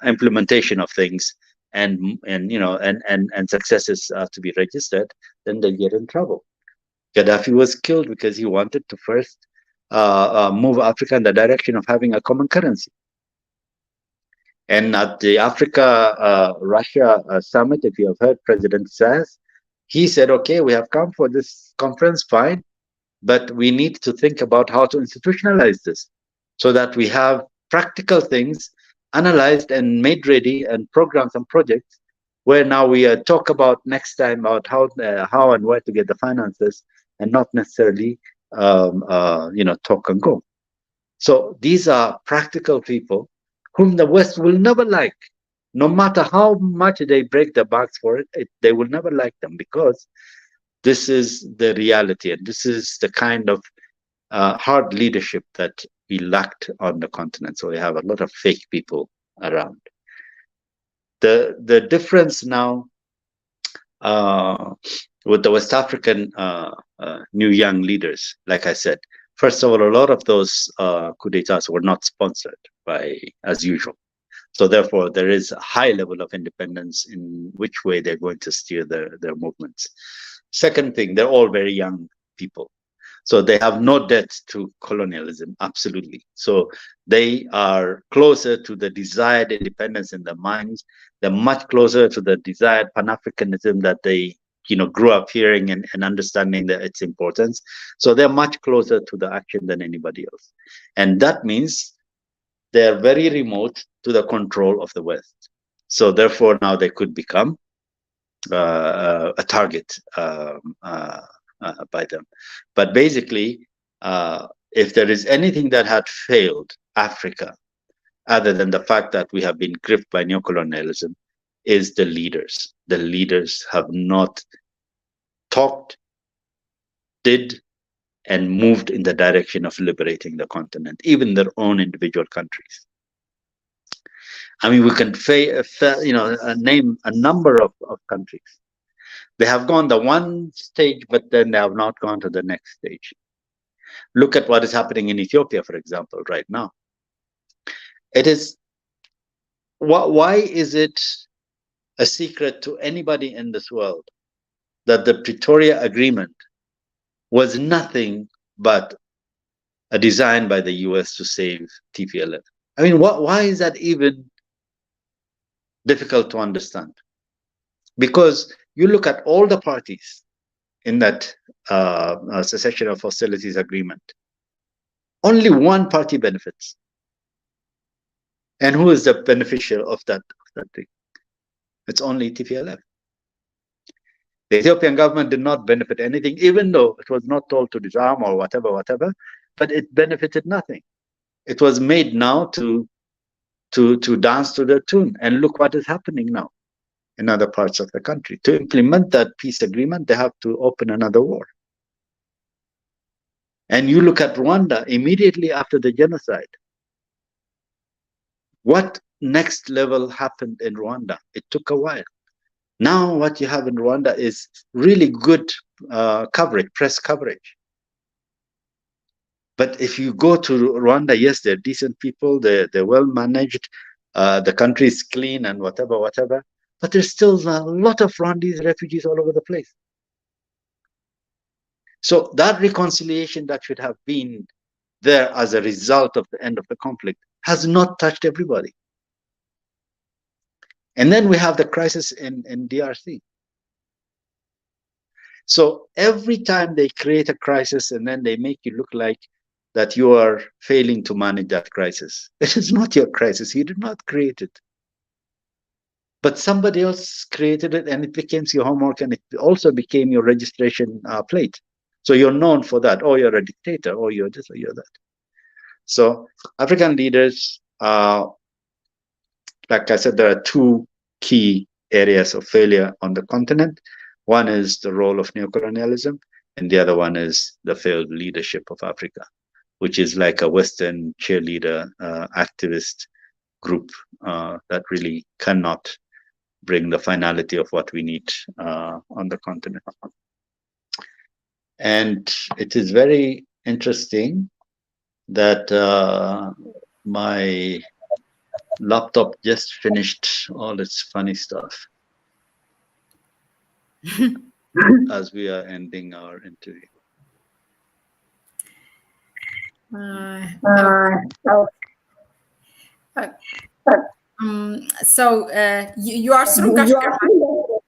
implementation of things and successes to be registered, then they get in trouble. Gaddafi was killed because he wanted to first move Africa in the direction of having a common currency. And at the Africa-Russia summit, if you have heard President Sass, he said, okay, we have come for this conference, fine, but we need to think about how to institutionalize this so that we have practical things analyzed and made ready, and programs and projects where now we talk about next time about how and where to get the finances, and not necessarily talk and go. So these are practical people whom the West will never like, no matter how much they break the backs for it. They will never like them, because this is the reality, and this is the kind of hard leadership that we lacked on the continent. So we have a lot of fake people around. The difference now with the West African new young leaders, like I said, first of all, a lot of those coups d'etats were not sponsored as usual. So therefore, there is a high level of independence in which way they're going to steer their movements. Second thing, they're all very young people. So they have no debt to colonialism, absolutely. So they are closer to the desired independence in their minds. They're much closer to the desired Pan-Africanism that they, grew up hearing and understanding that its importance. So they're much closer to the action than anybody else. And that means they're very remote to the control of the West. So therefore, now they could become a target by them. But basically, if there is anything that had failed Africa, other than the fact that we have been gripped by neocolonialism, is the leaders. The leaders have not talked, did, and moved in the direction of liberating the continent, even their own individual countries. I mean, we can name a number of countries. They have gone the one stage, but then they have not gone to the next stage. Look at what is happening in Ethiopia, for example, right now. It is, why is it a secret to anybody in this world that the Pretoria Agreement was nothing but a design by the US to save TPLF? I mean, why is that even difficult to understand? Because you look at all the parties in that cessation of hostilities agreement, only one party benefits. And who is the beneficiary of that thing? It's only TPLF. The Ethiopian government did not benefit anything, even though it was not told to disarm or whatever, but it benefited nothing. It was made now to dance to the tune. And look what is happening now in other parts of the country. To implement that peace agreement, they have to open another war. And you look at Rwanda immediately after the genocide. What next level happened in Rwanda? It took a while. Now what you have in Rwanda is really good coverage, press coverage. But if you go to Rwanda, yes, they're decent people, they're well managed, the country is clean and whatever. But there's still a lot of Rwandese refugees all over the place. So that reconciliation that should have been there as a result of the end of the conflict has not touched everybody. And then we have the crisis in DRC. So every time they create a crisis and then they make you look like that you are failing to manage that crisis. It is not your crisis. You did not create it. But somebody else created it and it became your homework and it also became your registration plate. So you're known for that. Oh, you're a dictator. Oh, you're this or you're that. So African leaders, like I said, there are two key areas of failure on the continent. One is the role of neocolonialism, and the other one is the failed leadership of Africa, which is like a Western cheerleader activist group that really cannot bring the finality of what we need on the continent. And it is very interesting that my laptop just finished all its funny stuff as we are ending our interview. So you are through Girmay.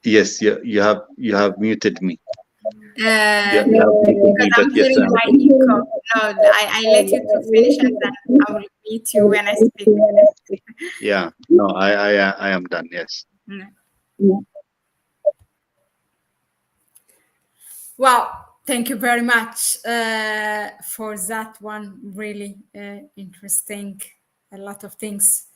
Yes, you have muted me. Because I'm hearing my echo. No, I let you to finish and then I will mute you when I speak. Yeah, no, I am done. Yes. Well, thank you very much for that one. Really interesting. A lot of things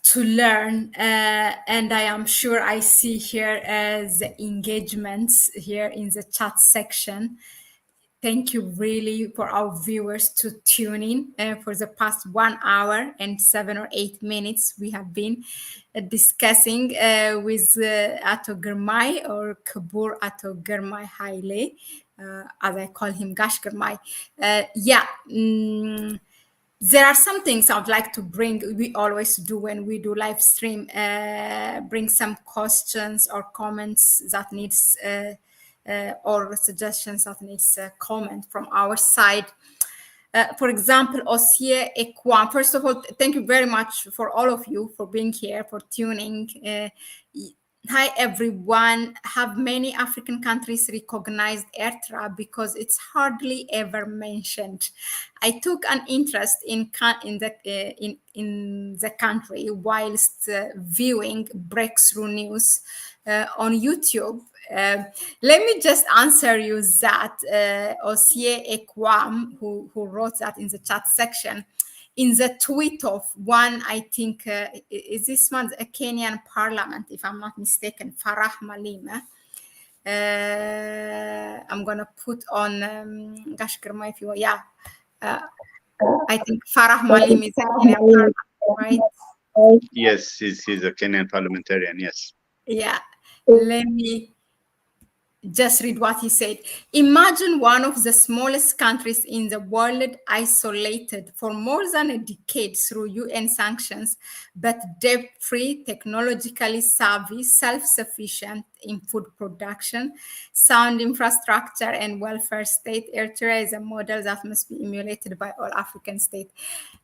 to learn, and I am sure I see here the engagements here in the chat section. Thank you really for our viewers to tune in for the past 1 hour and 7 or 8 minutes. We have been discussing with Ato Girmay, or Kabur Ato Girmay Haile, as I call him, Gash Girmay. There are some things I'd like to bring. We always do when we do live stream, bring some questions or comments that needs or suggestions that needs a comment from our side. For example, Osie Ekwam. First of all, thank you very much for all of you for being here, for tuning. Hi, everyone. Have many African countries recognized Eritrea because it's hardly ever mentioned? I took an interest in the country whilst viewing breakthrough news on YouTube. Let me just answer you that Osie Ekwam, who wrote that in the chat section, in the tweet of one, I think, is this one a Kenyan parliament, if I'm not mistaken, Farah Malima. I'm going to put on, gosh, Girmay, if you want, yeah. I think Farah Malim is a Kenyan parliament, right? Yes, he's a Kenyan parliamentarian, yes. Yeah, let me just read what he said. Imagine one of the smallest countries in the world isolated for more than a decade through UN sanctions, but debt-free, technologically savvy, self-sufficient in food production, sound infrastructure, and welfare state. Eritrea is a model that must be emulated by all African states.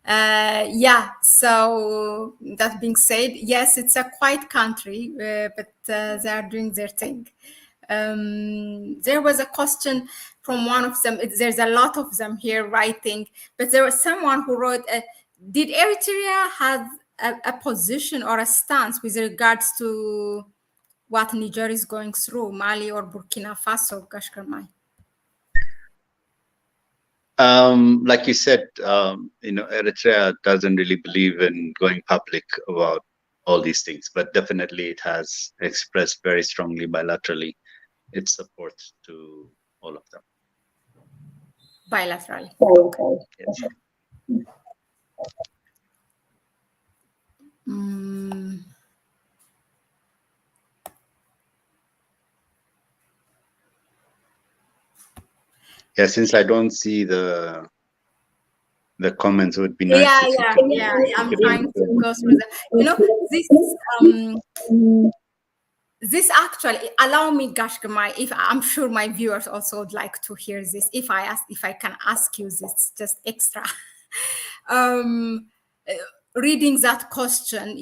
Yeah, so that being said, yes, it's a quiet country, but they are doing their thing. There was a question from one of them. There's a lot of them here writing, but there was someone who wrote, did Eritrea have a position or a stance with regards to what Niger is going through, Mali or Burkina Faso, Girmay? Like you said, Eritrea doesn't really believe in going public about all these things, but definitely it has expressed very strongly bilaterally its support to all of them. Bilaterally. Okay. Yes. Yeah, since I don't see the comments, it would be nice. Yeah. I'm trying to go through them. This actually, allow me, Girmay, if I'm sure my viewers also would like to hear this. If I can ask you this, just extra. Reading that question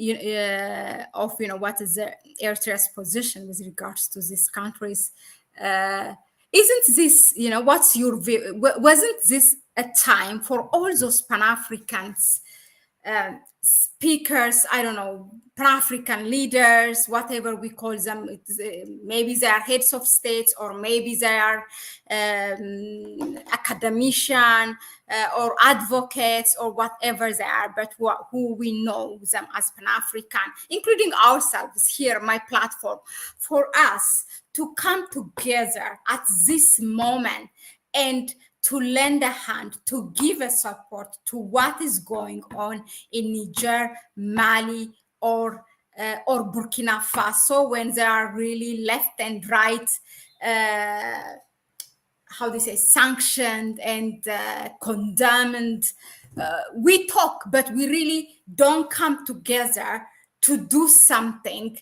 of what is Eritrea's position with regards to these countries, isn't this what's your view? Wasn't this a time for all those Pan-Africans? Speakers, I don't know, Pan-African leaders, whatever we call them. Maybe they are heads of states, or maybe they are academician or advocates, or whatever they are, but who we know them as Pan-African, including ourselves here, my platform, for us to come together at this moment and to lend a hand, to give a support to what is going on in Niger, Mali, or Burkina Faso, when they are really left and right, how they say, sanctioned and condemned. We talk, but we really don't come together to do something.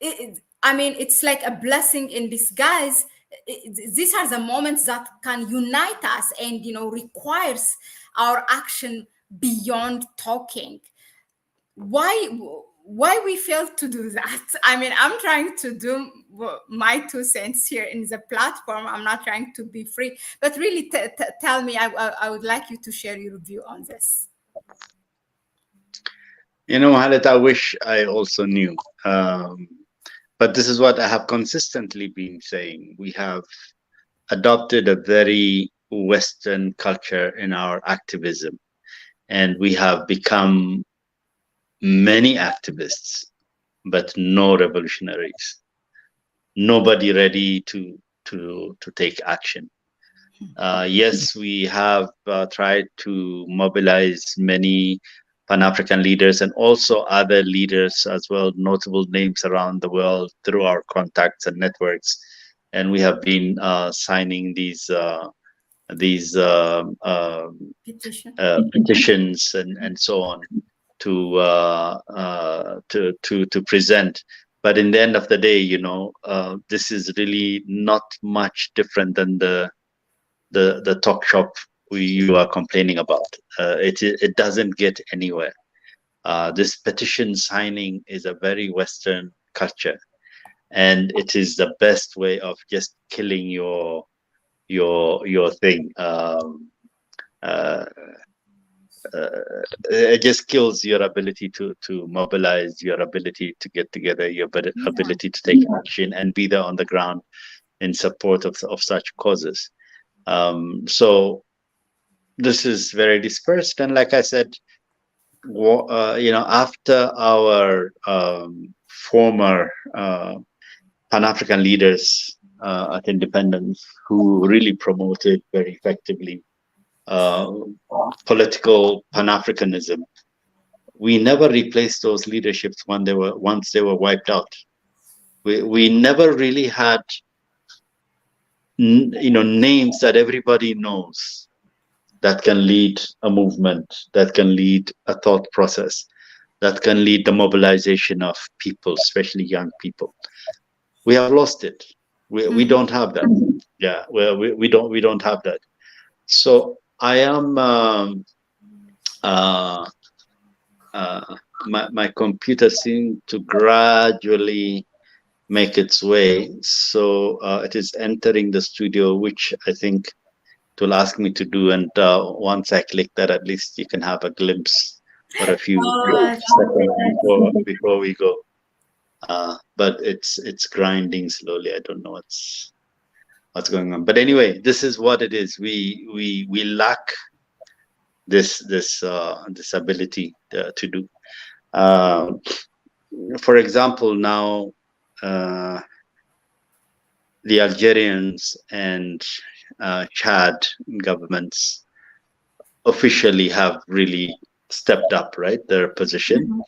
It's like a blessing in disguise. These are the moments that can unite us and requires our action beyond talking. Why we fail to do that? I'm trying to do my 2 cents here in the platform. I'm not trying to be free, but really tell me. I would like you to share your view on this. Mahlet, I wish I also knew. But this is what I have consistently been saying. We have adopted a very Western culture in our activism, and we have become many activists, but no revolutionaries. Nobody ready to take action. Yes, we have tried to mobilize many Pan-African leaders and also other leaders as well, notable names around the world through our contacts and networks. And we have been signing these petitions and so on to present. But in the end of the day, you know, this is really not much different than the talk shop you are complaining about. It doesn't get anywhere. This petition signing is a very Western culture, and it is the best way of just killing your thing. It just kills your ability to mobilize, your ability to get together, your ability to take action and be there on the ground in support of such causes. So this is very dispersed, and like I said, you know, after our former Pan-African leaders at independence, who really promoted very effectively political Pan-Africanism, we never replaced those leaderships once they were wiped out. We never really had, you know, names that everybody knows that can lead a movement, that can lead a thought process, that can lead the mobilization of people, especially young people. We have lost it. We don't have that. Yeah, well, we don't have that. So I am my computer seemed to gradually make its way. So it is entering the studio, which I think it will ask me to do. And once I click that, at least you can have a glimpse for a few seconds before we go. But it's grinding slowly. I don't know what's going on. But anyway, this is what it is. We lack this ability to do. For example, now the Algerians and Chad governments officially have really stepped up, right, their position.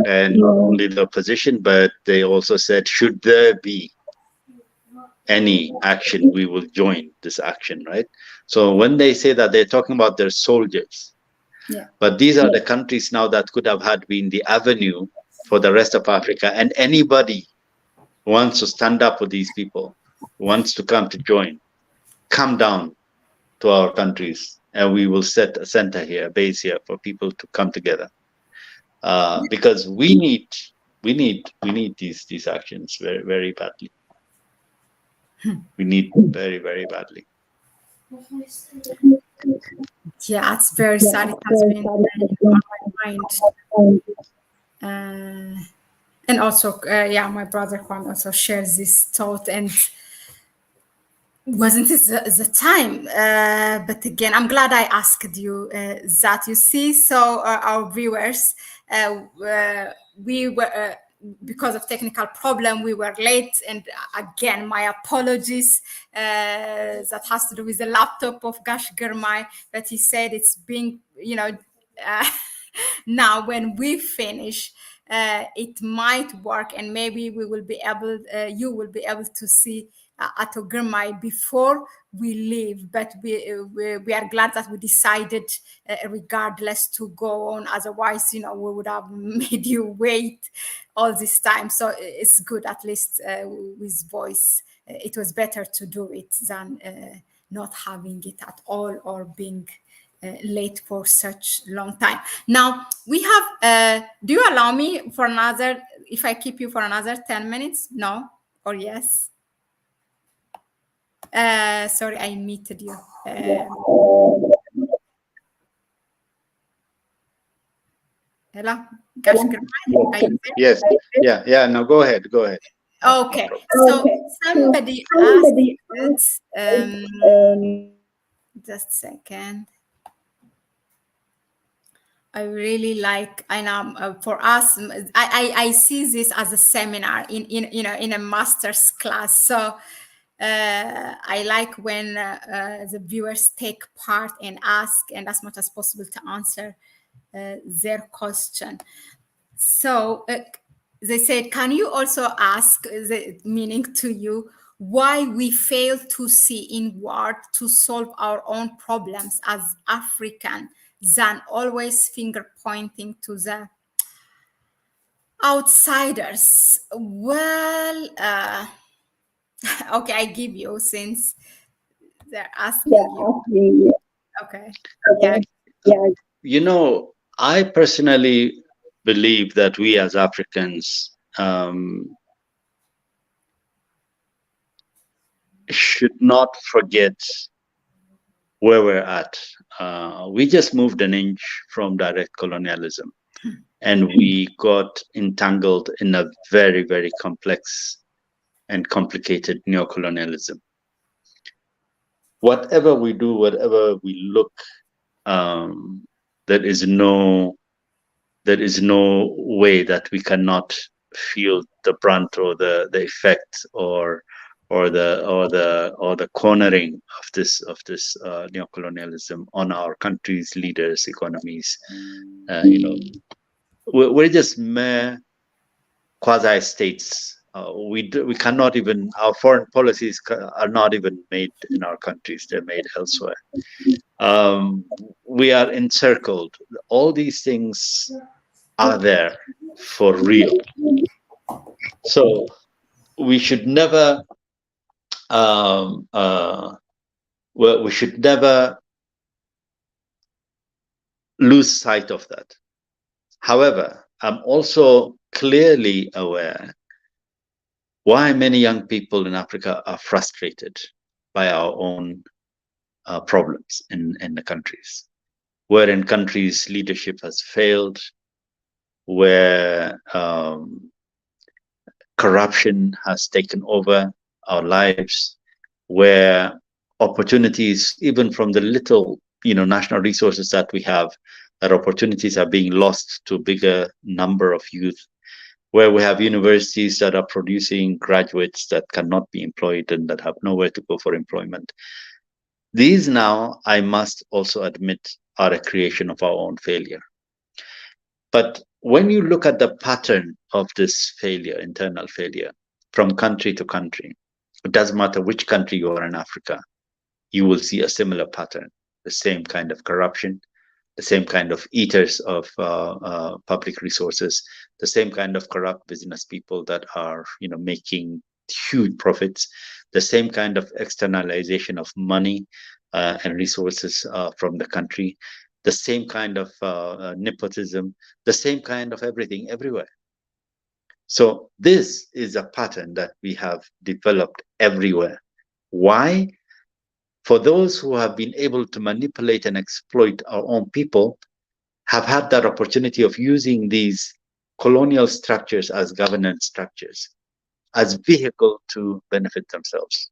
And not only their position, but they also said, should there be any action, we will join this action, right? So when they say that, they're talking about their soldiers. But these are the countries now that could have had been the avenue for the rest of Africa, and anybody who wants to stand up with these people, who wants to come to join, come down to our countries, and we will set a center here, a base here for people to come together. Because we need these actions very, very badly. We need them very, very badly. Yeah, it's very sad. It has been on my mind. And also, yeah, my brother Juan also shares this thought, and wasn't it the time? But again, I'm glad I asked you that. You see, so our viewers, we were because of technical problem, we were late, and again, my apologies. That has to do with the laptop of Girmay, but he said it's being, you know, now when we finish, it might work, and maybe we will be able, you will be able to see Ato Girmay before we leave. But we are glad that we decided, regardless, to go on. Otherwise, you know, we would have made you wait all this time. So it's good, at least with voice. It was better to do it than not having it at all, or being late for such long time. Now we have, do you allow me for another, if I keep you for another 10 minutes? No or yes? Sorry, I muted you. Hello? Yes, yeah, no, go ahead. Okay, so somebody asked, just a second. I really like, I know for us, I see this as a seminar in a master's class. So I like when the viewers take part and ask, and as much as possible to answer their question. So they said, can you also ask, the meaning to you, why we fail to see inward to solve our own problems as African, than always finger pointing to the Outsiders. Well, okay, I give you since they're asking you. Okay. Yeah. You know, I personally believe that we as Africans should not forget where we're at. We just moved an inch from direct colonialism, and we got entangled in a very, very complex and complicated neocolonialism. Whatever we do, whatever we look, there is no way that we cannot feel the brunt or the effect or the cornering of this neocolonialism on our countries, leaders, economies. You know, we're just mere quasi states. We cannot even, our foreign policies are not even made in our countries; they're made elsewhere. We are encircled. All these things are there for real. So we should never, we should never lose sight of that. However, I'm also clearly aware why many young people in Africa are frustrated by our own problems in the countries, where in countries leadership has failed, where corruption has taken over our lives, where opportunities, even from the little national resources that we have, that opportunities are being lost to a bigger number of youth, where we have universities that are producing graduates that cannot be employed and that have nowhere to go for employment. These now, I must also admit, are a creation of our own failure. But when you look at the pattern of this failure, internal failure, from country to country, it doesn't matter which country you are in Africa, you will see a similar pattern, the same kind of corruption, the same kind of eaters of public resources, the same kind of corrupt business people that are making huge profits, the same kind of externalization of money and resources from the country, the same kind of nepotism, the same kind of everything everywhere. So this is a pattern that we have developed everywhere. Why? For those who have been able to manipulate and exploit our own people have had that opportunity of using these colonial structures as governance structures, as vehicle to benefit themselves.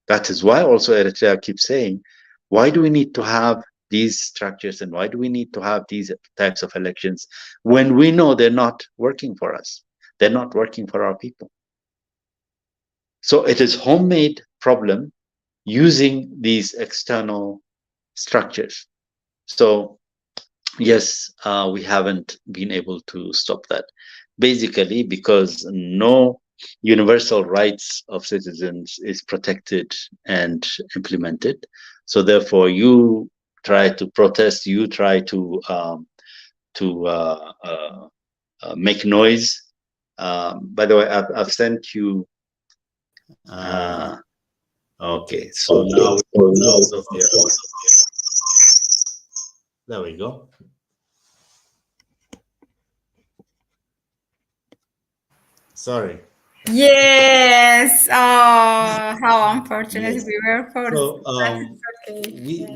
That is why also Eritrea keeps saying, why do we need to have these structures and why do we need to have these types of elections when we know they're not working for us? They're not working for our people. So it is homemade problem using these external structures. So yes, we haven't been able to stop that. Basically, because no universal rights of citizens is protected and implemented. So therefore, you try to protest, you try to make noise. By the way, I've sent you. Okay, so now there we go. Sorry. Yes. Oh, how unfortunate Yes. we were for. So Okay.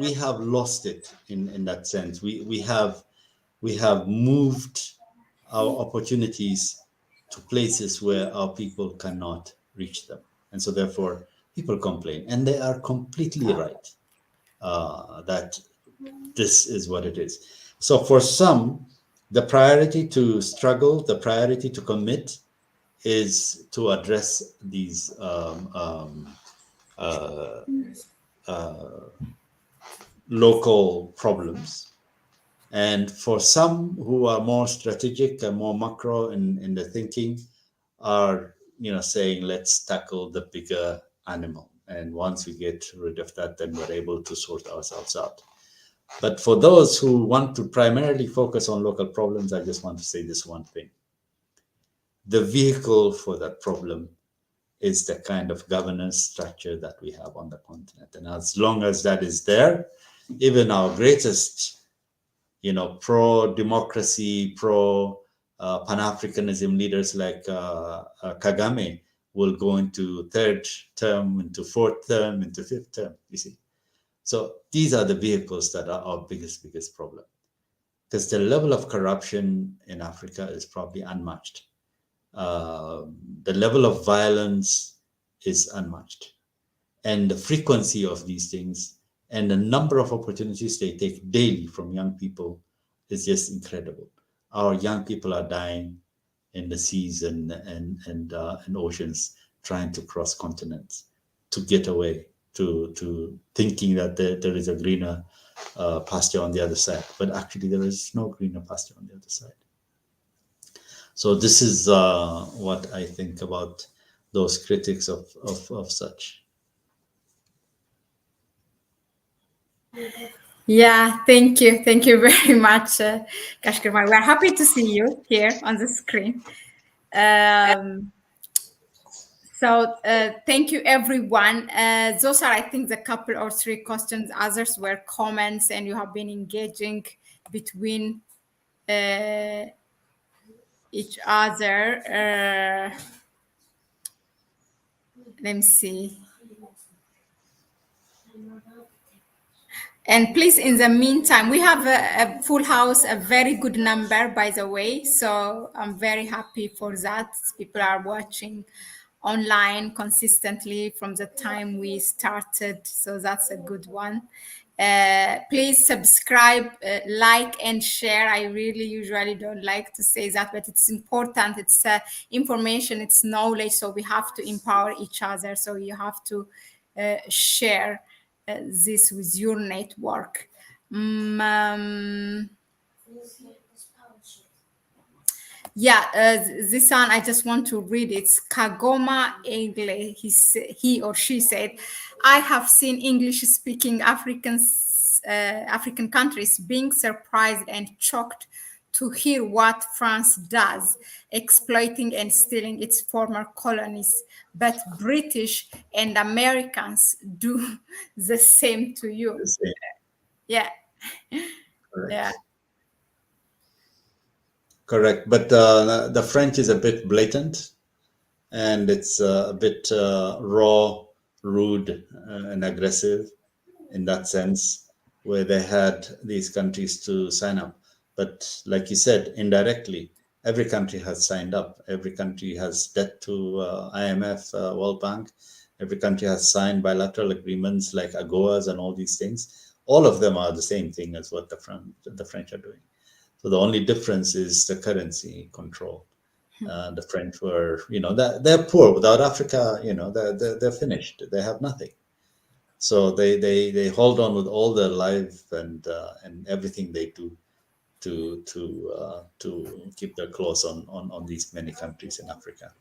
we have lost it in that sense. We have moved our opportunities to places where our people cannot reach them, and so therefore people complain, and they are completely right that this is what it is. So for some, the priority to struggle, the priority to commit, is to address these local problems. And for some who are more strategic and more macro in the thinking, are saying, let's tackle the bigger animal. And once we get rid of that, then we're able to sort ourselves out. But for those who want to primarily focus on local problems, I just want to say this one thing. the vehicle for that problem is the kind of governance structure that we have on the continent. And as long as that is there, even our greatest, pro-democracy, pro-Pan-Africanism leaders like Kagame will go into third term, into fourth term, into fifth term, you see. So these are the vehicles that are our biggest problem. Because the level of corruption in Africa is probably unmatched. The level of violence is unmatched. And the frequency of these things and the number of opportunities they take daily from young people is just incredible. Our young people are dying in the seas and oceans trying to cross continents to get away, to thinking that there is a greener pasture on the other side. But actually there is no greener pasture on the other side. So this is what I think about those critics of such. Yeah, thank you very much, Girmay. We're happy to see you here on the screen. So thank you, everyone. Those are, I think, the couple or three questions. Others were comments, and you have been engaging between each other. Let me see. And please, in the meantime, we have a full house, a very good number, by the way. So I'm very happy for that. People are watching online consistently from the time we started. So that's a good one. Please subscribe, like, and share. I really usually don't like to say that, but it's important. It's information, it's knowledge. So we have to empower each other. So you have to share this with your network. This one I just want to read. It's Kagoma Ayele. He or she said, "I have seen English-speaking African countries being surprised and shocked to hear what France does, exploiting and stealing its former colonies. But British and Americans do the same to you." The same. Yeah. Correct. Yeah. Correct. But the French is a bit blatant, and it's a bit raw, rude, and aggressive in that sense, where they had these countries to sign up. But like you said, indirectly, every country has signed up. Every country has debt to IMF, World Bank. Every country has signed bilateral agreements like AGOAs and all these things. All of them are the same thing as what the French are doing. So the only difference is the currency control. The French were, they're poor. Without Africa, they're finished. They have nothing. So they hold on with all their life and everything they do to keep their claws on these many countries in Africa.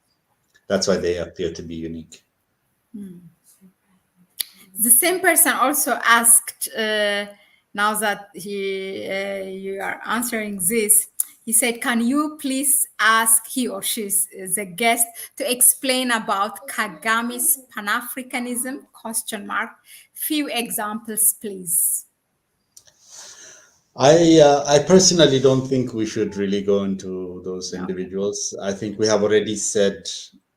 That's why they appear to be unique. The same person also asked, now that you are answering this, he said, "Can you please ask he or she, the guest, to explain about Kagame's Pan-Africanism, ? Few examples, please." I personally don't think we should really go into those individuals. I think we have already said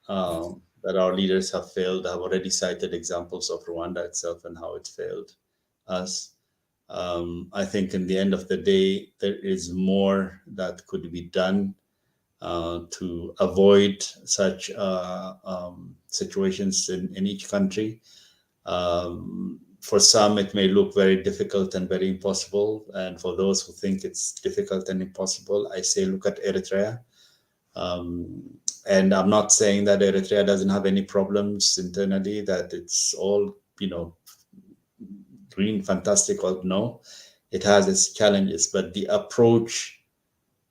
that our leaders have failed. I've already cited examples of Rwanda itself and how it failed us. I think in the end of the day, there is more that could be done to avoid such situations in each country. For some, it may look very difficult and very impossible. And for those who think it's difficult and impossible, I say, look at Eritrea. And I'm not saying that Eritrea doesn't have any problems internally, that it's all, green, fantastic. Or no, it has its challenges, but the approach,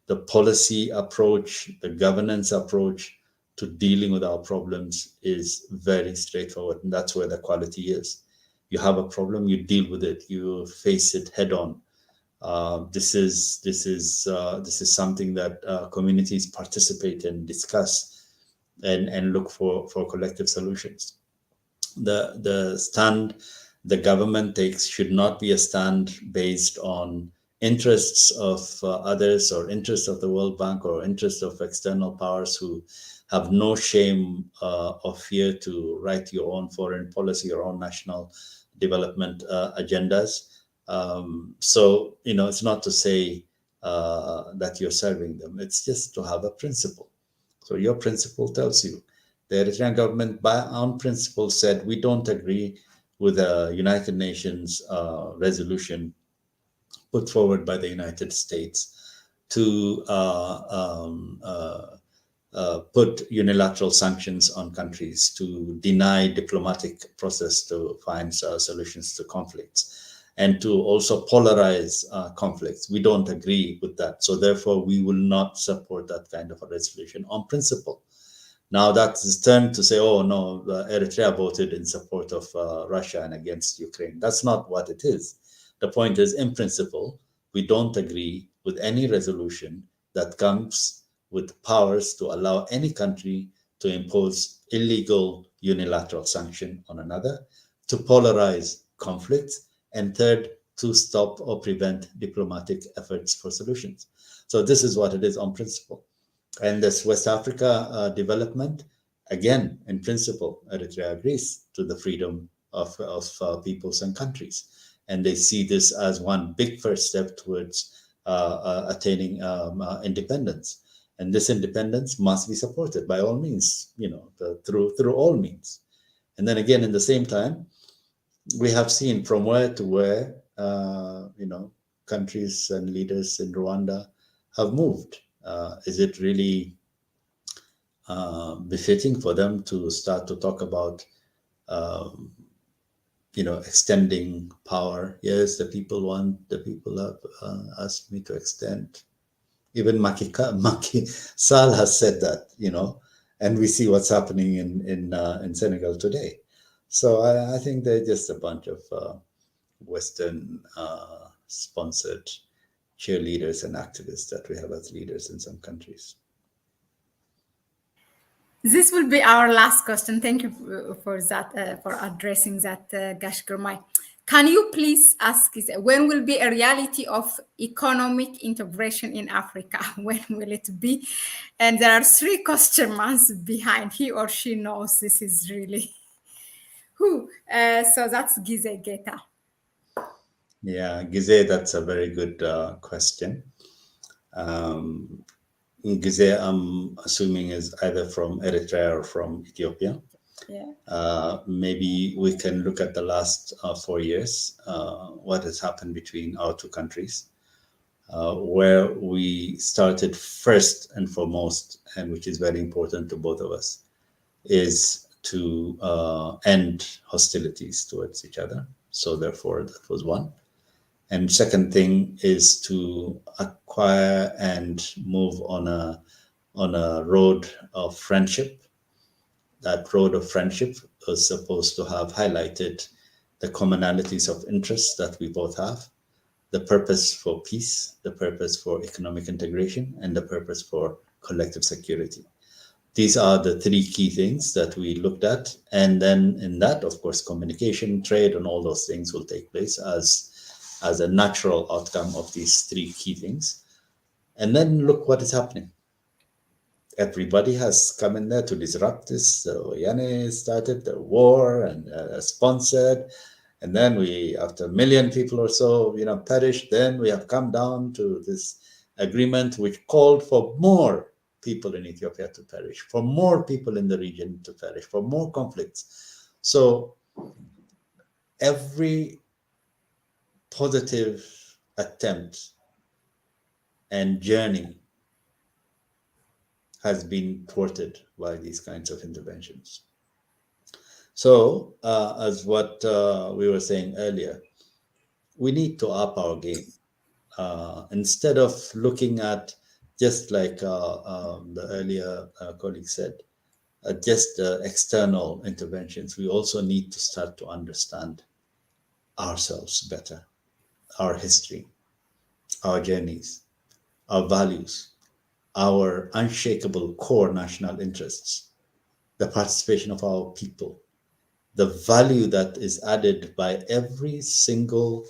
the policy approach, the governance approach to dealing with our problems is very straightforward. And that's where the quality is. You have a problem, you deal with it, you face it head on. This is something that communities participate in, discuss, and look for collective solutions. The stand the government takes should not be a stand based on interests of others, or interests of the World Bank, or interests of external powers who have no shame or fear to write your own foreign policy, your own national development agendas. So, it's not to say that you're serving them. It's just to have a principle. So your principle tells you. The Eritrean government, by on principle, said we don't agree with the United Nations resolution put forward by the United States to put unilateral sanctions on countries, to deny diplomatic process to find solutions to conflicts, and to also polarize conflicts. We don't agree with that. So therefore, we will not support that kind of a resolution on principle. Now that's turned to say, oh no, Eritrea voted in support of Russia and against Ukraine. That's not what it is. The point is, in principle, we don't agree with any resolution that comes with powers to allow any country to impose illegal unilateral sanction on another, to polarize conflicts, and third, to stop or prevent diplomatic efforts for solutions. So this is what it is on principle. And this West Africa development, again, in principle, Eritrea agrees to the freedom of peoples and countries. And they see this as one big first step towards attaining independence. And this independence must be supported by all means, through all means. And then again, in the same time, we have seen from where to where, countries and leaders in Rwanda have moved. Is it really befitting for them to start to talk about, extending power? Yes, the people have asked me to extend. Even Macky Sall has said that, and we see what's happening in Senegal today. So I think they're just a bunch of Western sponsored cheerleaders and activists that we have as leaders in some countries. This will be our last question. Thank you for that, for addressing that, Girmay. Can you please ask, when will be a reality of economic integration in Africa? When will it be? And there are 3 question marks behind. He or she knows this is really who. So that's Gize Geta. Yeah, Gize, that's a very good question. Gize, I'm assuming, is either from Eritrea or from Ethiopia. Yeah. Maybe we can look at the last 4 years, what has happened between our 2 countries, where we started first and foremost, and which is very important to both of us, is to end hostilities towards each other. So therefore, that was one. And second thing is to acquire and move on a road of friendship. That road of friendship was supposed to have highlighted the commonalities of interest that we both have, the purpose for peace, the purpose for economic integration, and the purpose for collective security. These are the 3 key things that we looked at. And then in that, of course, communication, trade, and all those things will take place as a natural outcome of these 3 key things. And then look what is happening. Everybody has come in there to disrupt this. So Ayele started the war and sponsored. And then after 1 million people or so, perished, then we have come down to this agreement which called for more people in Ethiopia to perish, for more people in the region to perish, for more conflicts. So every positive attempt and journey has been thwarted by these kinds of interventions. So, as what we were saying earlier, we need to up our game. Instead of looking at, just like the earlier colleague said, just external interventions, we also need to start to understand ourselves better, our history, our journeys, our values, our unshakable core national interests, the participation of our people, the value that is added by every single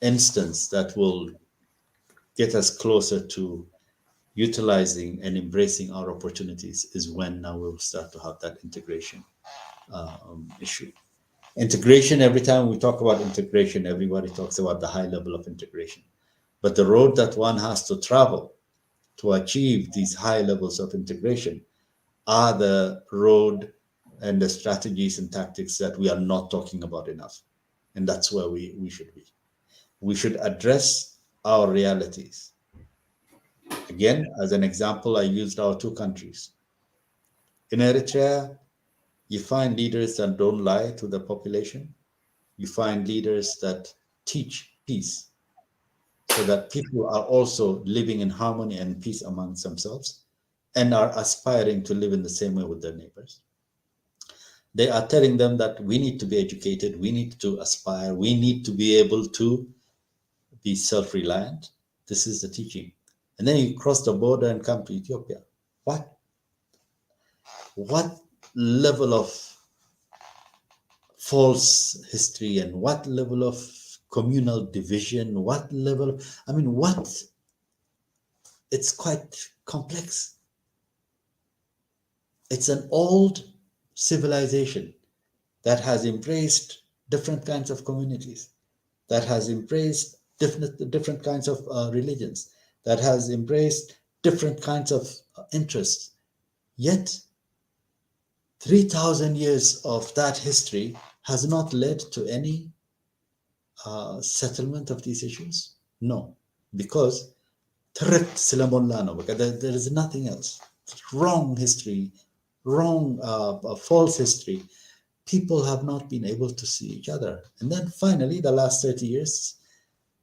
instance that will get us closer to utilizing and embracing our opportunities is when now we'll start to have that integration issue. Integration, every time we talk about integration, everybody talks about the high level of integration. But the road that one has to travel to achieve these high levels of integration are the road and the strategies and tactics that we are not talking about enough. And that's where we should be. We should address our realities. Again, as an example, I used our two countries. In Eritrea, you find leaders that don't lie to the population. You find leaders that teach peace so that people are also living in harmony and peace amongst themselves and are aspiring to live in the same way with their neighbors. They are telling them that we need to be educated, we need to aspire, we need to be able to be self-reliant. This is the teaching. And then you cross the border and come to Ethiopia. What level of false history and what level of communal division, it's quite complex. It's an old civilization that has embraced different kinds of communities, that has embraced different kinds of religions, that has embraced different kinds of interests. Yet, 3,000 years of that history has not led to any settlement of these issues? No, because there is nothing else. Wrong history, wrong, false history. People have not been able to see each other. And then finally, the last 30 years,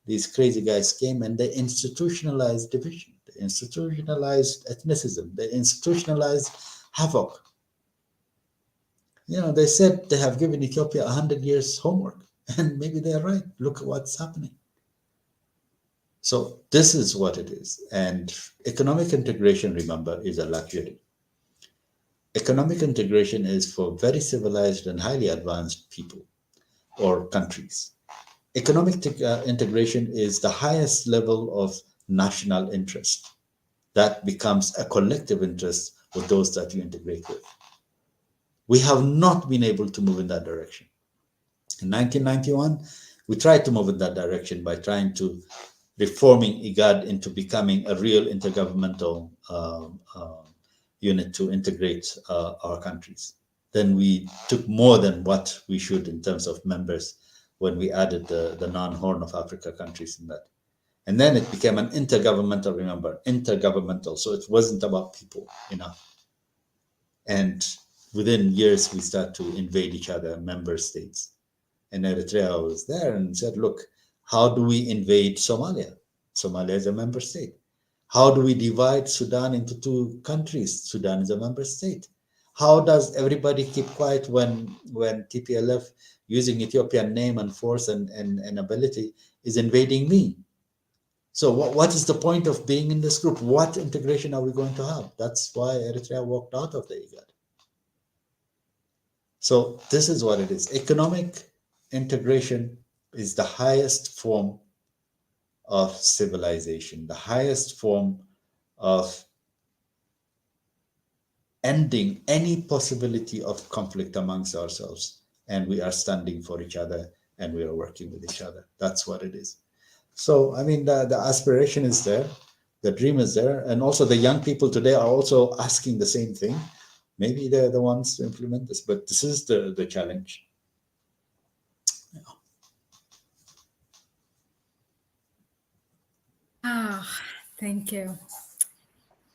these crazy guys came and they institutionalized division, they institutionalized ethnicism, they institutionalized havoc. They said they have given Ethiopia 100 years homework, and maybe they're right. Look at what's happening. So this is what it is. And economic integration, remember, is a luxury. Economic integration is for very civilized and highly advanced people or countries. Economic integration is the highest level of national interest. That becomes a collective interest with those that you integrate with. We have not been able to move in that direction. In 1991, we tried to move in that direction by trying to reforming IGAD into becoming a real intergovernmental unit to integrate our countries. Then we took more than what we should in terms of members when we added the non-Horn of Africa countries in that. And then it became an intergovernmental, remember, intergovernmental. So it wasn't about people enough. And within years, we start to invade each other, member states. And Eritrea was there and said, look, how do we invade Somalia? Somalia is a member state. How do we divide Sudan into two countries? Sudan is a member state. How does everybody keep quiet when TPLF, using Ethiopian name and force and ability, is invading me? So what is the point of being in this group? What integration are we going to have? That's why Eritrea walked out of the IGAD. So this is what it is. Economic integration is the highest form of civilization, the highest form of ending any possibility of conflict amongst ourselves. And we are standing for each other and we are working with each other. That's what it is. So, I mean, the aspiration is there, the dream is there. And also the young people today are also asking the same thing. Maybe they're the ones to implement this, but this is the challenge. Yeah. Thank you.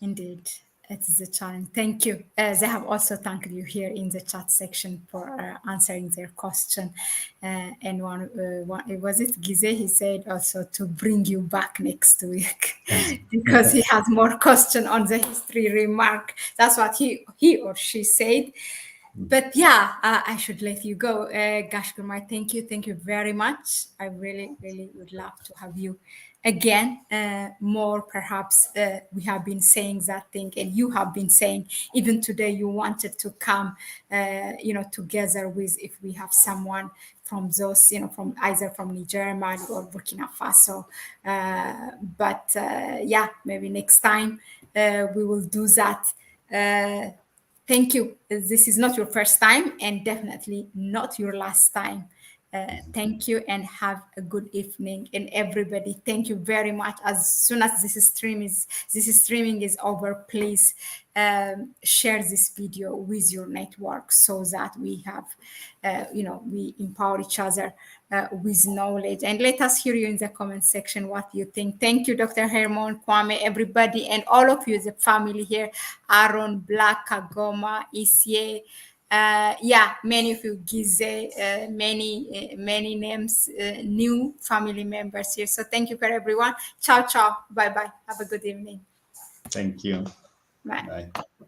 Indeed, it is a challenge. Thank you. They have also thanked you here in the chat section for answering their question. And one was it Gize? He said also to bring you back next week because he has more question on the history remark. That's what he or she said. But yeah, I should let you go. Girmay, thank you very much. I really would love to have you again, more perhaps we have been saying that thing, and you have been saying even today you wanted to come, together with, if we have someone from those, from either from Niger, Mali, or Burkina Faso. But yeah, maybe next time we will do that. Thank you. This is not your first time, and definitely not your last time. Thank you, and have a good evening. And everybody, thank you very much. As soon as this streaming is over, please share this video with your network, so that we have, we empower each other with knowledge. And let us hear you in the comment section what you think. Thank you, Dr. Hermon, Kwame, everybody, and all of you, the family here, Aaron, Black, Kagoma, Isye, many of you, Gize, many names, new family members here. So thank you for everyone. Ciao, ciao. Bye-bye. Have a good evening. Thank you. Bye. Bye.